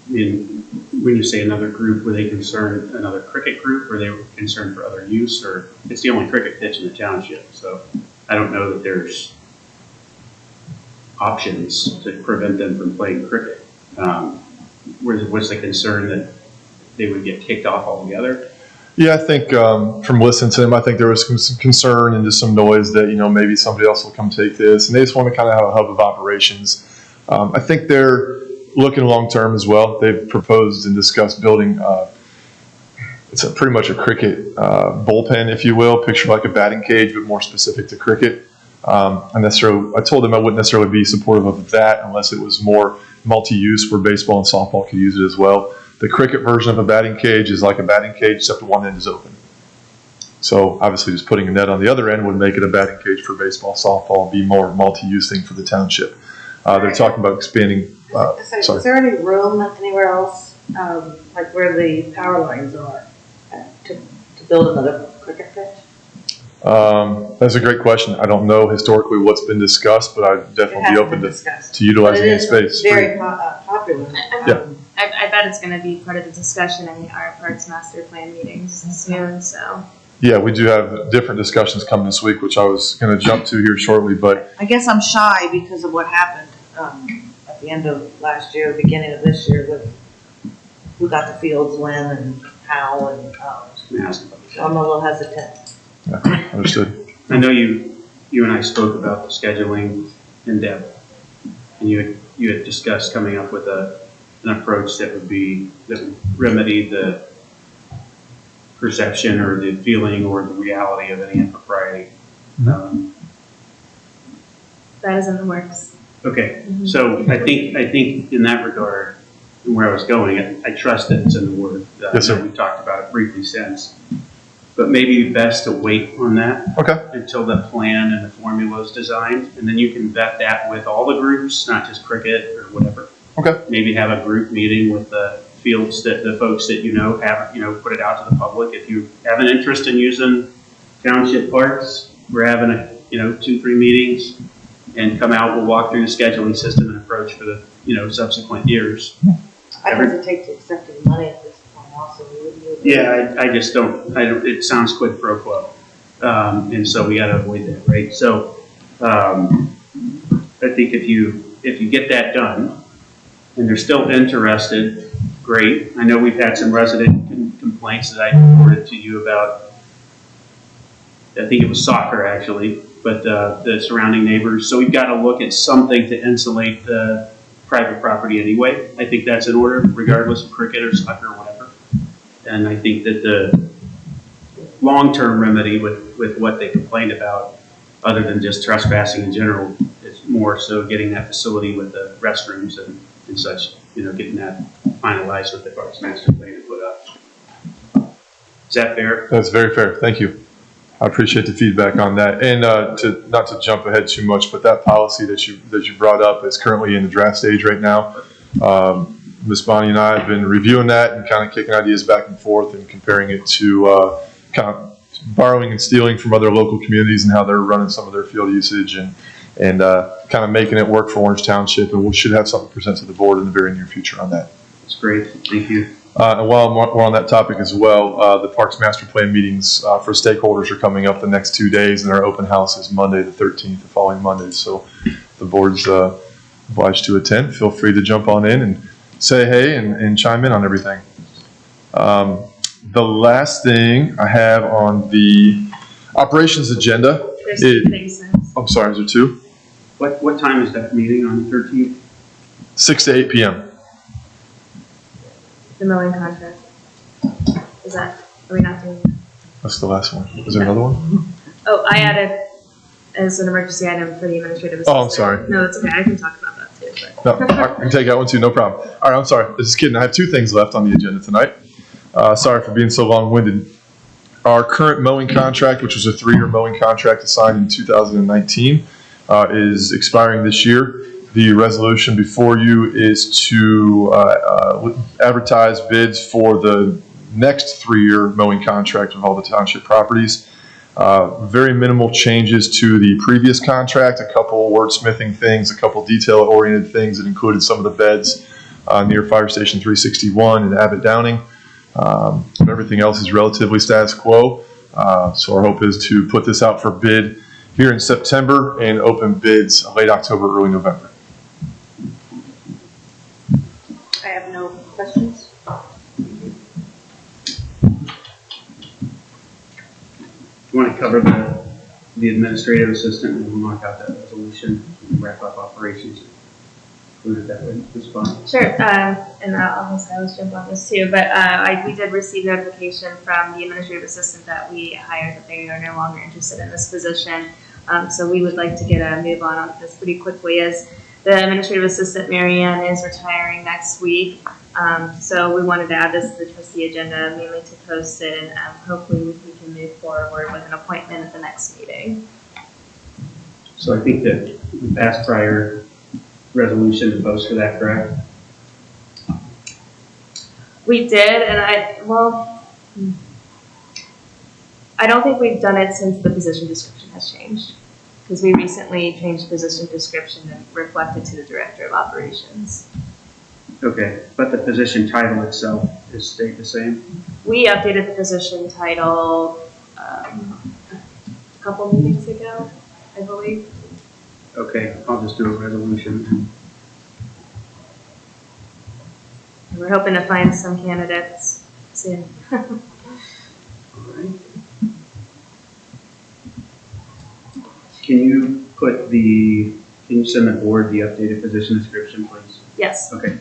when you say another group, were they concerned another cricket group, or they were concerned for other use, or it's the only cricket pitch in the township, so I don't know that there's options to prevent them from playing cricket. Was the concern that they would get kicked off altogether? Yeah, I think from listening to them, I think there was some concern and just some noise that, maybe somebody else will come take this. And they just want to kind of have a hub of operations. I think they're looking long-term as well. They've proposed and discussed building, it's pretty much a cricket bullpen, if you will, picture like a batting cage, but more specific to cricket. I told them I wouldn't necessarily be supportive of that unless it was more multi-use where baseball and softball could use it as well. The cricket version of a batting cage is like a batting cage, except one end is open. So obviously just putting a net on the other end would make it a batting cage for baseball, softball, be more multi-use thing for the township. They're talking about expanding. Is there any room anywhere else, like where the power lines are, to build another cricket pitch? That's a great question. I don't know historically what's been discussed, but I'd definitely be open to utilizing any space. Very popular. Yeah. I bet it's gonna be part of the discussion in our Parks Master Plan meetings soon, so. Yeah, we do have different discussions coming this week, which I was going to jump to here shortly, but. I guess I'm shy because of what happened at the end of last year, beginning of this year, with who got the fields when and how, and so I'm a little hesitant. Yeah, understood. I know you and I spoke about the scheduling in depth, and you had discussed coming up with an approach that would remedy the perception or the feeling or the reality of any impropriety. That is in the works. Okay, so I think in that regard, where I was going, I trust that it's in the Word. Yes, sir. We've talked about it briefly since, but maybe best to wait on that until the plan and the formula is designed, and then you can vet that with all the groups, not just cricket or whatever. Okay. Maybe have a group meeting with the fields that the folks that have, put it out to the public. If you have an interest in using township parks, we're having 2-3 meetings, and come out. We'll walk through the scheduling system and approach for the subsequent years. I hesitate to accept any money at this point. Also, yeah, I just don't. It sounds quid pro quo, and so we got to avoid that, right? So I think if you get that done, and they're still interested, great. I know we've had some resident complaints that I reported to you about. I think it was soccer actually, but the surrounding neighbors. So we've got to look at something to insulate the private property anyway. I think that's in order, regardless of cricket or soccer or whatever. And I think that the long-term remedy with what they complained about, other than just trespassing in general, is more so getting that facility with the restrooms and such, getting that finalized with the Parks Master Plan to put up. Is that fair? That's very fair. Thank you. I appreciate the feedback on that. And not to jump ahead too much, but that policy that you brought up is currently in the draft stage right now. Ms. Bonnie and I have been reviewing that and kind of kicking ideas back and forth and comparing it to kind of borrowing and stealing from other local communities and how they're running some of their field usage and kind of making it work for Orange Township. And we should have something to present to the board in the very near future on that. That's great. Thank you. And while we're on that topic as well, the Parks Master Plan meetings for stakeholders are coming up the next 2 days, and our open house is Monday the 13th, the following Monday. So the board's obliged to attend. Feel free to jump on in and say hey and chime in on everything. The last thing I have on the operations agenda is... I'm sorry, is there two? What time is that meeting on the 13th? 6 to 8 p.m. The mowing contract. Are we not doing that? That's the last one. Is there another one? Oh, I added as an emergency item for the administrative assistant. Oh, I'm sorry. No, it's okay. I can talk about that too. No, I can take that one too, no problem. All right, I'm sorry. Just kidding. I have two things left on the agenda tonight. Sorry for being so long-winded. Our current mowing contract, which was a 3-year mowing contract assigned in 2019, is expiring this year. The resolution before you is to advertise bids for the next 3-year mowing contract of all the township properties. Very minimal changes to the previous contract, a couple wordsmithing things, a couple detail-oriented things that included some of the beds near Fire Station 361 and Abbott Downing. Everything else is relatively status quo. So our hope is to put this out for bid here in September and open bids late October, early November. I have no questions. You want to cover the administrative assistant and we'll knock out that resolution and wrap up operations? Included that way. That's fine. Sure, and I'll just jump on this too, but we did receive notification from the administrative assistant that we hired that they are no longer interested in this position. So we would like to get a move on this pretty quickly, as the administrative assistant, Marianne, is retiring next week. So we wanted to add this to the trustee agenda, mainly to post it, and hopefully we can move forward with an appointment at the next meeting. So I think that we passed prior resolution to post for that, correct? We did, and I don't think we've done it since the position description has changed, because we recently changed the position description and reflected to the director of operations. Okay, but the position title itself is stayed the same? We updated the position title a couple meetings ago, I believe. Okay, I'll just do a resolution. We're hoping to find some candidates soon. All right. Can you send the board the updated position description, please? Yes. Okay.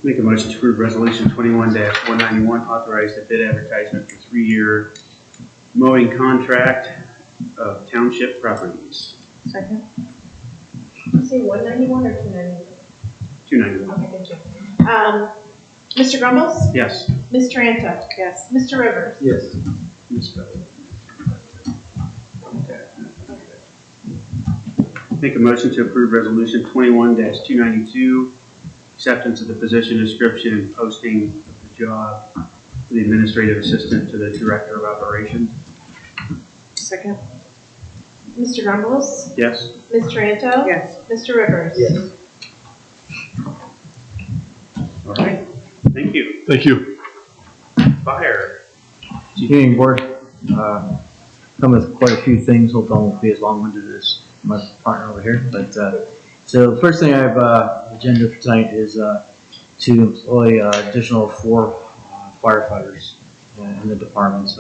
Make a motion to approve resolution 21-191, authorize the bid advertisement for 3-year mowing contract of Township properties. Second? You say 191 or 291? 291. Okay, good. Mr. Grumbles? Yes. Ms. Taranto? Yes. Mr. Rivers? Yes. Make a motion to approve resolution 21-292, acceptance of the position description and posting of the job for the administrative assistant to the director of operations. Second? Mr. Grumbles? Yes. Ms. Taranto? Yes. Mr. Rivers? Yes. All right. Thank you. Thank you. Fire. Good evening, board. Come with quite a few things. Hope I won't be as long-winded as my partner over here. But so the first thing I have agenda for tonight is to employ additional 4 firefighters in the departments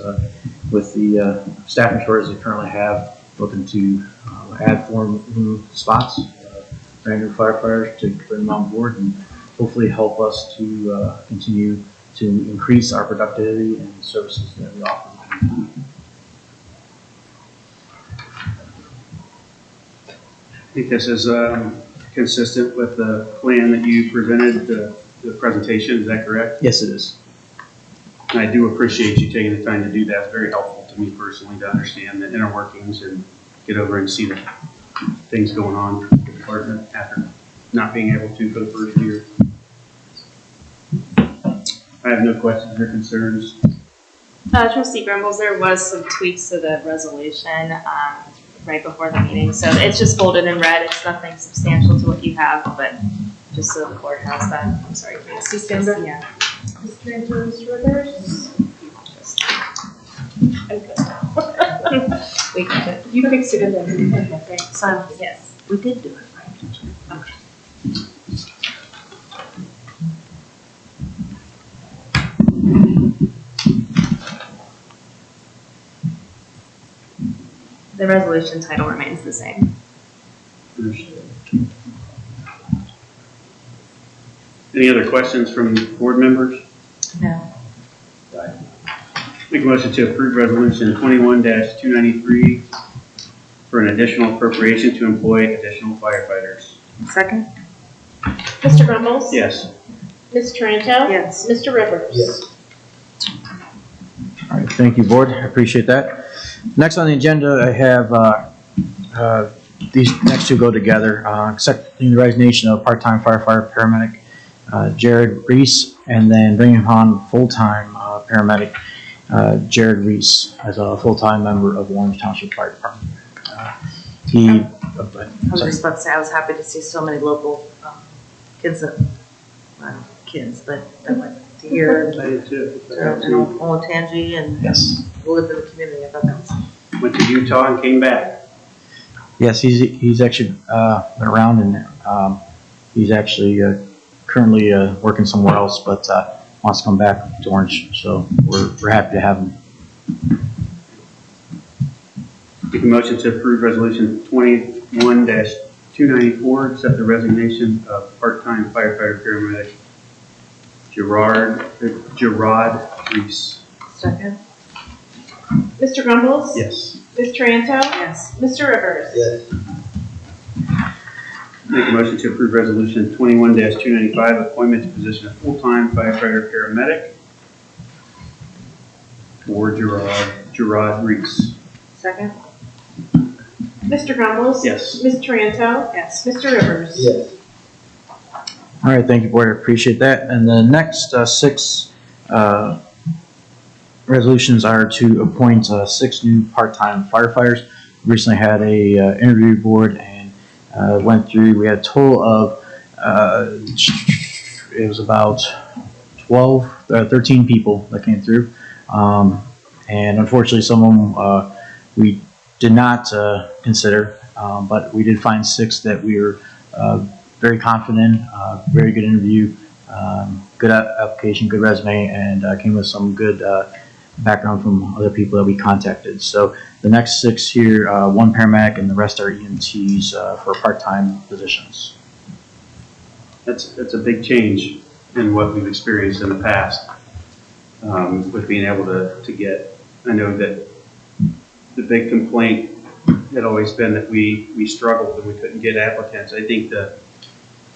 with the staffing shortage they currently have. Looking to add 4 new spots, brand new firefighters to bring them on board and hopefully help us to continue to increase our productivity and services that we offer. I think this is consistent with the plan that you presented, the presentation. Is that correct? Yes, it is. And I do appreciate you taking the time to do that. It's very helpful to me personally to understand the inner workings and get over and see the things going on with the department after not being able to for the first year. I have no questions or concerns. Trustee Grumbles, there was some tweaks to the resolution right before the meeting, so it's just bolded in red. It's nothing substantial to what you have, but just so the board has that. I'm sorry, please. Yeah. Ms. Taranto, Mr. Rivers? We got it. You fixed it in there. Okay. So, yes. We did do it right. The resolution title remains the same. Any other questions from board members? No. Make a motion to approve resolution 21-293 for an additional appropriation to employ additional firefighters. Second? Mr. Grumbles? Yes. Ms. Taranto? Yes. Mr. Rivers? Yes. All right, thank you, board. I appreciate that. Next on the agenda, I have these next 2 go together. Accepting the resignation of part-time firefighter paramedic Jared Reese, and then bringing on full-time paramedic Jared Reese as a full-time member of Orange Township Fire Department. I was just about to say, I was happy to see so many local kids that, well, kids, but that went to here and Olentangy and Yes. lived in the community. I thought that was. Went to Utah and came back. Yes, he's actually been around, and he's actually currently working somewhere else, but wants to come back to Orange. So we're happy to have him. Make a motion to approve resolution 21-294, accept the resignation of part-time firefighter paramedic Gerard Reese. Second? Mr. Grumbles? Yes. Ms. Taranto? Yes. Mr. Rivers? Yes. Make a motion to approve resolution 21-295, appointment to position of full-time firefighter paramedic for Gerard Reese. Second? Mr. Grumbles? Yes. Ms. Taranto? Yes. Mr. Rivers? Yes. All right, thank you, Board, I appreciate that. And the next six resolutions are to appoint 6 new part-time firefighters. Recently had a interview board and went through, we had a total of, it was about 13 people that came through. And unfortunately, some of them we did not consider, but we did find 6 that we were very confident in, very good interview, good application, good resume, and came with some good background from other people that we contacted. So the next 6 here, 1 paramedic and the rest are EMTs for part-time positions. That's a big change in what we've experienced in the past with being able to get, I know that the big complaint had always been that we struggled and we couldn't get applicants. I think the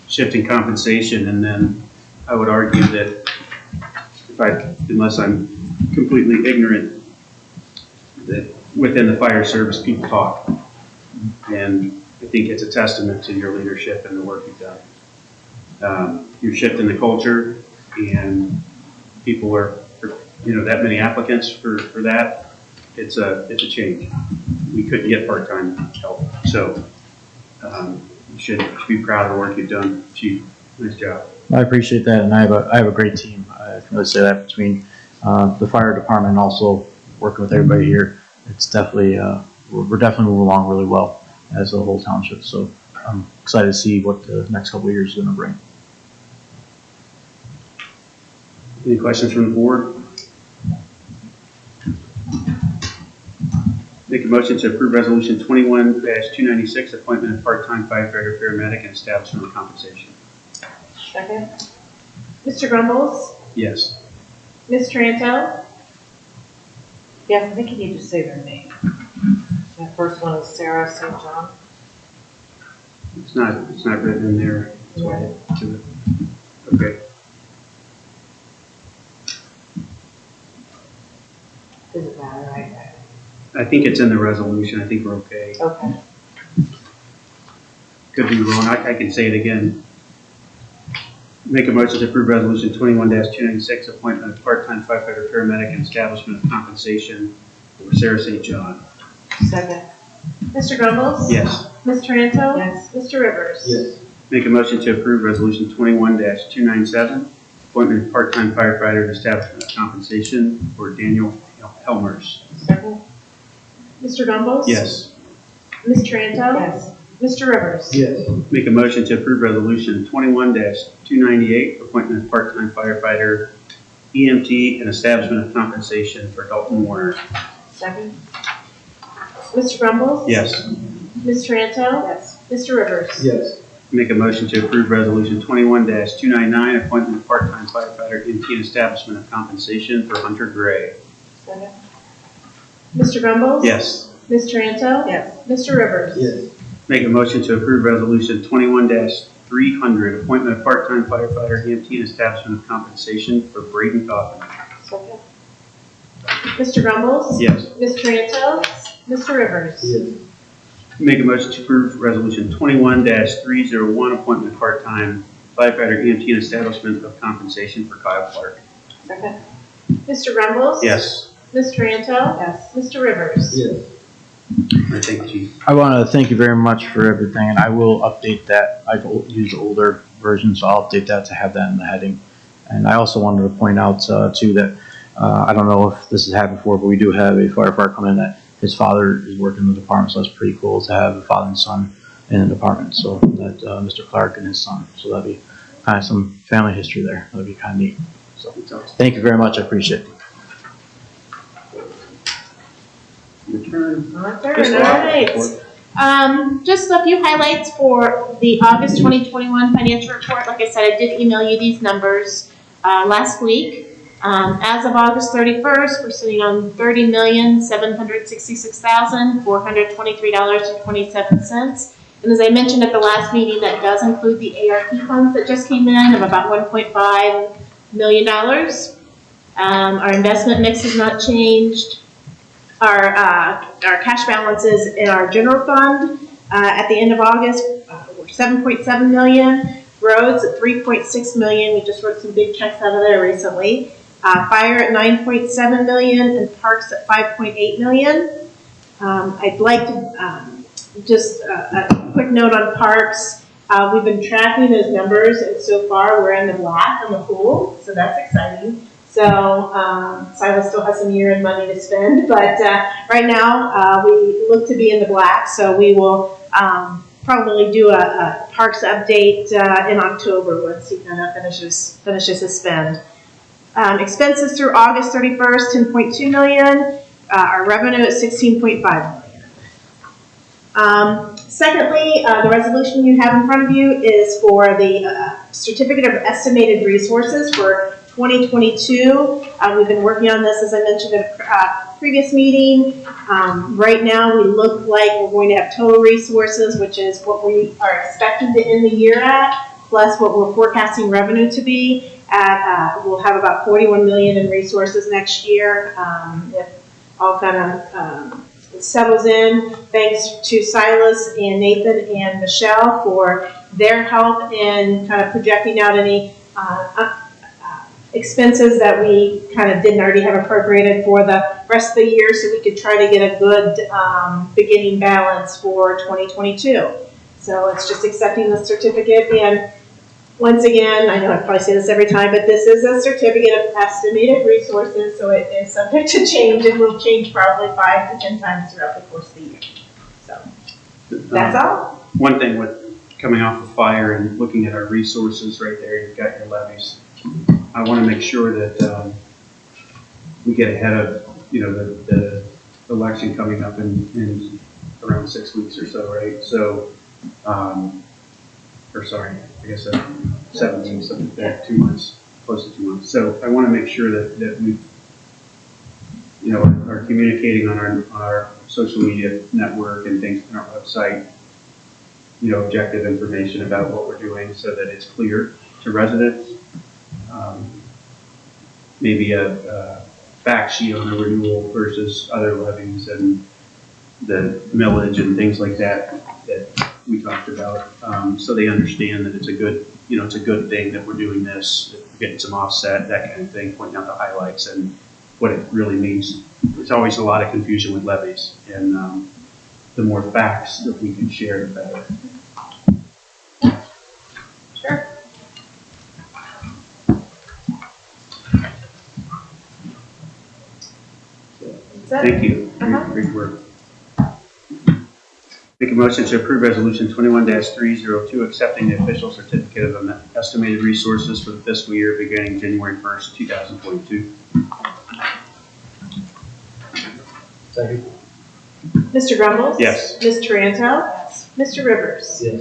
shift in compensation, and then I would argue that unless I'm completely ignorant, that within the fire service people talk. And I think it's a testament to your leadership and the work you've done. You're shifting the culture, and people are, that many applicants for that. It's a change. We couldn't get part-time help, so you should be proud of the work you've done, Chief. Nice job. I appreciate that, and I have a great team. I can really say that between the fire department and also working with everybody here. It's definitely we're definitely moving along really well as a whole township. So I'm excited to see what the next couple of years is going to bring. Any questions from the board? Make a motion to approve resolution 21-296, appointment of part-time firefighter paramedic and establishment of compensation. Second? Mr. Grumbles? Yes. Ms. Taranto? Yes, I think you need to say their name. That first one is Sarah St. John. It's not written in there. That's why I didn't do it. Okay. Does it matter? I think it's in the resolution. I think we're okay. Okay. Could be wrong. I can say it again. Make a motion to approve resolution 21-296, appointment of part-time firefighter paramedic and establishment of compensation for Sarah St. John. Second? Mr. Grumbles? Yes. Ms. Taranto? Yes. Mr. Rivers? Yes. Make a motion to approve resolution 21-297, appointment of part-time firefighter and establishment of compensation for Daniel Helmers. Second? Mr. Grumbles? Yes. Ms. Taranto? Yes. Mr. Rivers? Yes. Make a motion to approve resolution 21-298, appointment of part-time firefighter, EMT, and establishment of compensation for Dalton Warner. Second? Mr. Grumbles? Yes. Ms. Taranto? Yes. Mr. Rivers? Yes. Make a motion to approve resolution 21-299, appointment of part-time firefighter, EMT, and establishment of compensation for Hunter Gray. Second? Mr. Grumbles? Yes. Ms. Taranto? Yes. Mr. Rivers? Yes. Make a motion to approve resolution 21-300, appointment of part-time firefighter, EMT, and establishment of compensation for Braden Coffin. Second? Mr. Grumbles? Yes. Ms. Taranto? Mr. Rivers? Yes. Make a motion to approve resolution 21-301, appointment of part-time firefighter, EMT, and establishment of compensation for Kyle Clark. Second? Mr. Grumbles? Yes. Ms. Taranto? Yes. Mr. Rivers? Yes. I thank you, Chief. I want to thank you very much for everything, and I will update that. I've used older versions, so I'll update that to have that in the heading. And I also wanted to point out too that I don't know if this has happened before, but we do have a firefighter come in that his father is working in the department, so that's pretty cool to have a father and son in the department. So that Mr. Clark and his son. So that'd be kind of some family history there. That'd be kind of neat. So thank you very much. I appreciate it. Your turn. All right. Just a few highlights for the August 2021 financial report. Like I said, I did email you these numbers last week. As of August 31st, we're sitting on $30,766,423.27. And as I mentioned at the last meeting, that does include the ARP funds that just came in of about $1.5 million. Our investment mix has not changed. Our cash balances in our general fund at the end of August were $7.7 million. Roads at $3.6 million. We just wrote some big checks out of there recently. Fire at $9.7 million and parks at $5.8 million. I'd like to just a quick note on parks. We've been tracking those numbers, and so far we're in the black on the pool, so that's exciting. So Silas still has some year-end money to spend, but right now we look to be in the black, so we will probably do a parks update in October once he kind of finishes his spend. Expenses through August 31st, $10.2 million. Our revenue is $16.5 million. Secondly, the resolution you have in front of you is for the certificate of estimated resources for 2022. We've been working on this, as I mentioned at a previous meeting. Right now, we look like we're going to have total resources, which is what we are expecting to end the year at, plus what we're forecasting revenue to be at. We'll have about $41 million in resources next year if all kind of settles in. Thanks to Silas and Nathan and Michelle for their help in kind of projecting out any expenses that we kind of didn't already have appropriated for the rest of the year, so we could try to get a good beginning balance for 2022. So it's just accepting the certificate. And once again, I know I probably say this every time, but this is a certificate of estimated resources, so it is subject to change. It will change probably 5 to 10 times throughout the course of the year. So that's all. One thing with coming off of fire and looking at our resources right there, you've got your levies. I want to make sure that we get ahead of, the election coming up in around 6 weeks or so, right? So, I guess 7 weeks, something like that, 2 months, close to 2 months. So I want to make sure that we, are communicating on our social media network and things on our website, objective information about what we're doing so that it's clear to residents. Maybe a fact sheet on the renewal versus other levies and the millage and things like that we talked about, so they understand that it's a good, it's a good thing that we're doing this, that we're getting some offset, that kind of thing, pointing out the highlights and what it really means. There's always a lot of confusion with levies, and the more facts that we can share, the better. Sure. Thank you. Great work. Make a motion to approve resolution 21-302, accepting the official certificate of estimated resources for the fiscal year beginning January 1st, 2022. Second. Mr. Grumbles? Yes. Ms. Taranto? Yes. Mr. Rivers? Yes.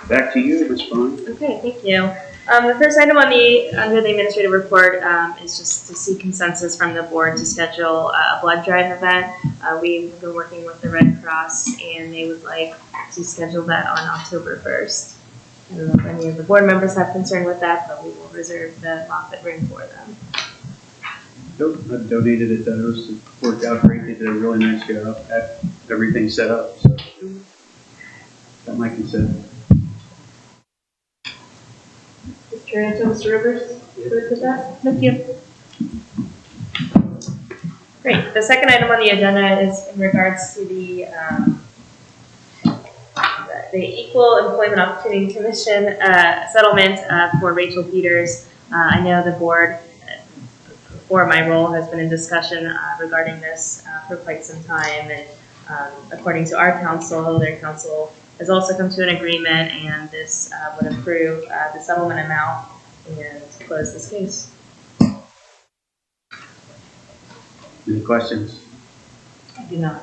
Back to you, Ms. Bond. Okay, thank you. The first item under the administrative report is just to seek consensus from the board to schedule a blood drive event. We've been working with the Red Cross, and they would like to schedule that on October 1st. I don't know if any of the board members have concern with that, but we will reserve the Moffett room for them. Nope, I've donated it to those. It worked out great. They did a really nice job. Had everything set up. So, got my consent. Mr. Taranto, Mr. Rivers? You good with that? Thank you. Great. The second item on the agenda is in regards to the Equal Employment Opportunity Commission settlement for Rachel Peters. I know the board, before my role, has been in discussion regarding this for quite some time, and according to our counsel, their counsel has also come to an agreement, and this would approve the settlement amount and close this case. Any questions? I do not.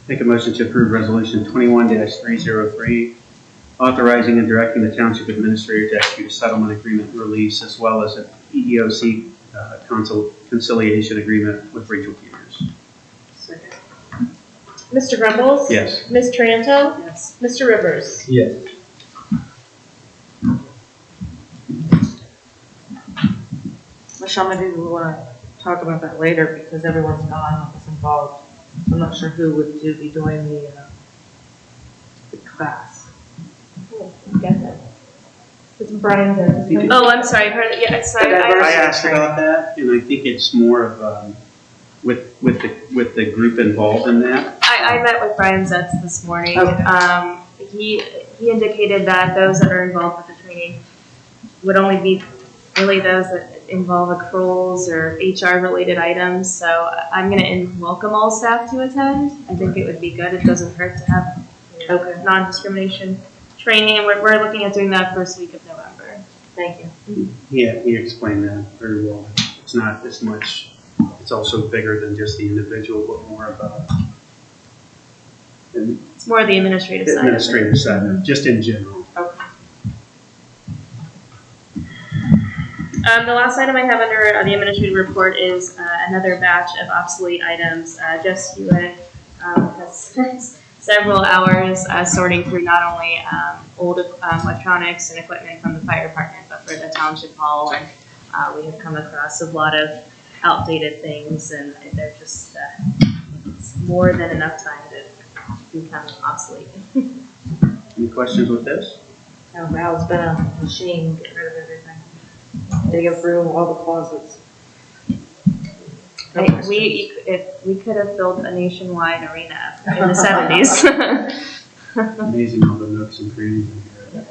Make a motion to approve resolution 21-303, authorizing and directing the township administrator to execute a settlement agreement release as well as an EEOC conciliation agreement with Rachel Peters. Second. Mr. Grumbles? Yes. Ms. Taranto? Yes. Mr. Rivers? Yes. Michelle, maybe we want to talk about that later because everyone's gone that was involved. I'm not sure who would be doing the class. Get that. It's Brian's. Oh, I'm sorry, yeah, sorry. I asked about that, and I think it's more of, with the group involved in that. I met with Brian Zetz this morning. Okay. He indicated that those that are involved with the training would only be really those that involve accruals or HR related items. So I'm going to welcome all staff to attend. I think it would be good. It doesn't hurt to have non-discrimination training, and we're looking at doing that first week of November. Thank you. Yeah, he explained that very well. It's not as much, it's also bigger than just the individual, but more about It's more the administrative side. administrative side, just in general. Okay. The last item I have under the administrative report is another batch of obsolete items. Just Hewitt has several hours sorting through not only old electronics and equipment from the fire department, but for the township hall. And we have come across a lot of outdated things, and they're just it's more than enough time to become obsolete. Any questions with this? Oh, wow, it's been a machine, get rid of everything. Digging through all the closets. We could have built a nationwide arena in the 70s. Amazing all the nooks and crannies in here.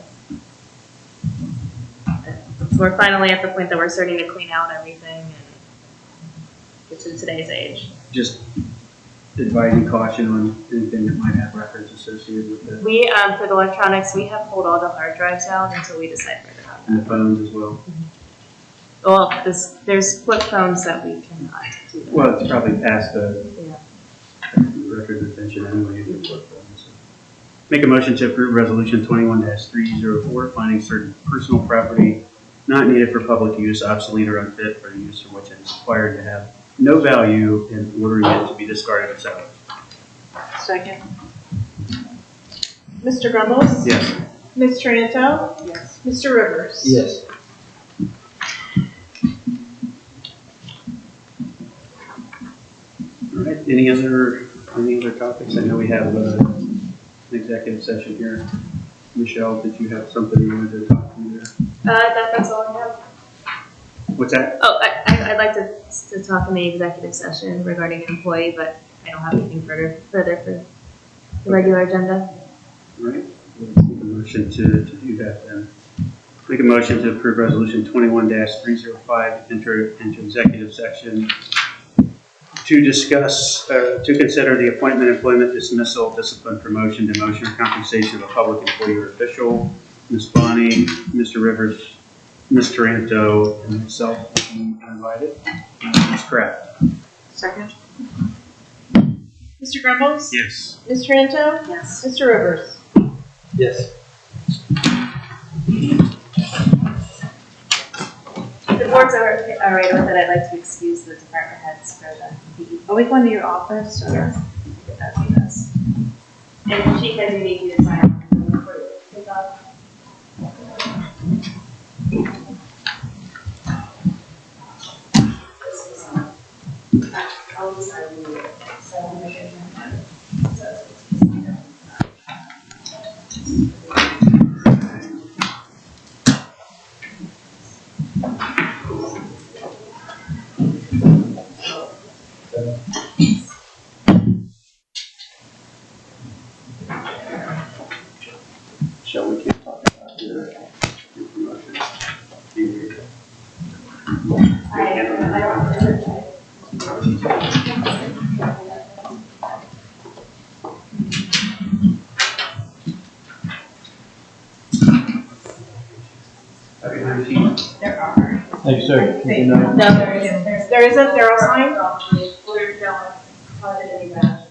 So we're finally at the point that we're starting to clean out everything and get to today's age. Just advising caution on anything that might have records associated with it. We, for the electronics, we have pulled all the hard drives out until we decide further on And that. the phones as well. Well, there's flip phones that we cannot do that. Well, it's probably past the Yeah. record retention anyway. If it's flip phones. Make a motion to approve resolution 21-304, finding certain personal property not needed for public use, obsolete or unfit for use, or which is required to have no value, and ordering it to be discarded or settled. Second. Mr. Grumbles? Yes. Ms. Taranto? Yes. Mr. Rivers? Yes. All right, any other topics? I know we have an executive session here. Michelle, did you have something you wanted to talk to me there? That's all I have. What's that? Oh, I'd like to talk in the executive session regarding an employee, but I don't have anything further for the regular agenda. All right, let's make a motion to do that then. Make a motion to approve resolution 21-305, enter into executive session to discuss, to consider the appointment, employment, dismissal, discipline, promotion, demotion, or compensation of a public employee or official. Ms. Bonnie, Mr. Rivers, Ms. Taranto, and myself being invited. Ms. Kraft. Second. Mr. Grumbles? Yes. Ms. Taranto? Yes. Mr. Rivers? Yes. If the board's all right with it, I'd like to excuse the department heads for the PE. Are we going to your office? Or? Yes. That'd be best. And Chief, I do need you to sign up before you take off. Shall we can't talk about your promotion? There are. Thank you, sir. No, there isn't. They're all signed. We're going to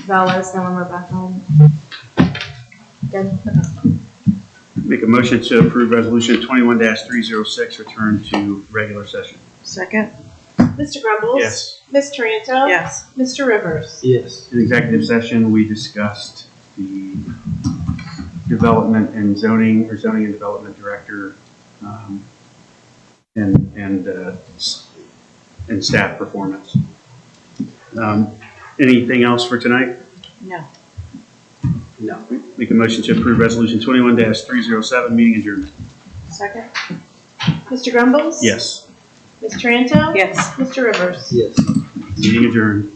Val, let us know when we're back home. Good. Make a motion to approve resolution 21-306, return to regular session. Second? Mr. Grumbles? Yes. Ms. Taranto? Yes. Mr. Rivers? Yes. In executive session, we discussed the development and zoning, or zoning and development director, and staff performance. Anything else for tonight? No. No. Make a motion to approve resolution 21-307, meeting adjourned. Second? Mr. Grumbles? Yes. Ms. Taranto? Yes. Mr. Rivers? Yes. Meeting adjourned.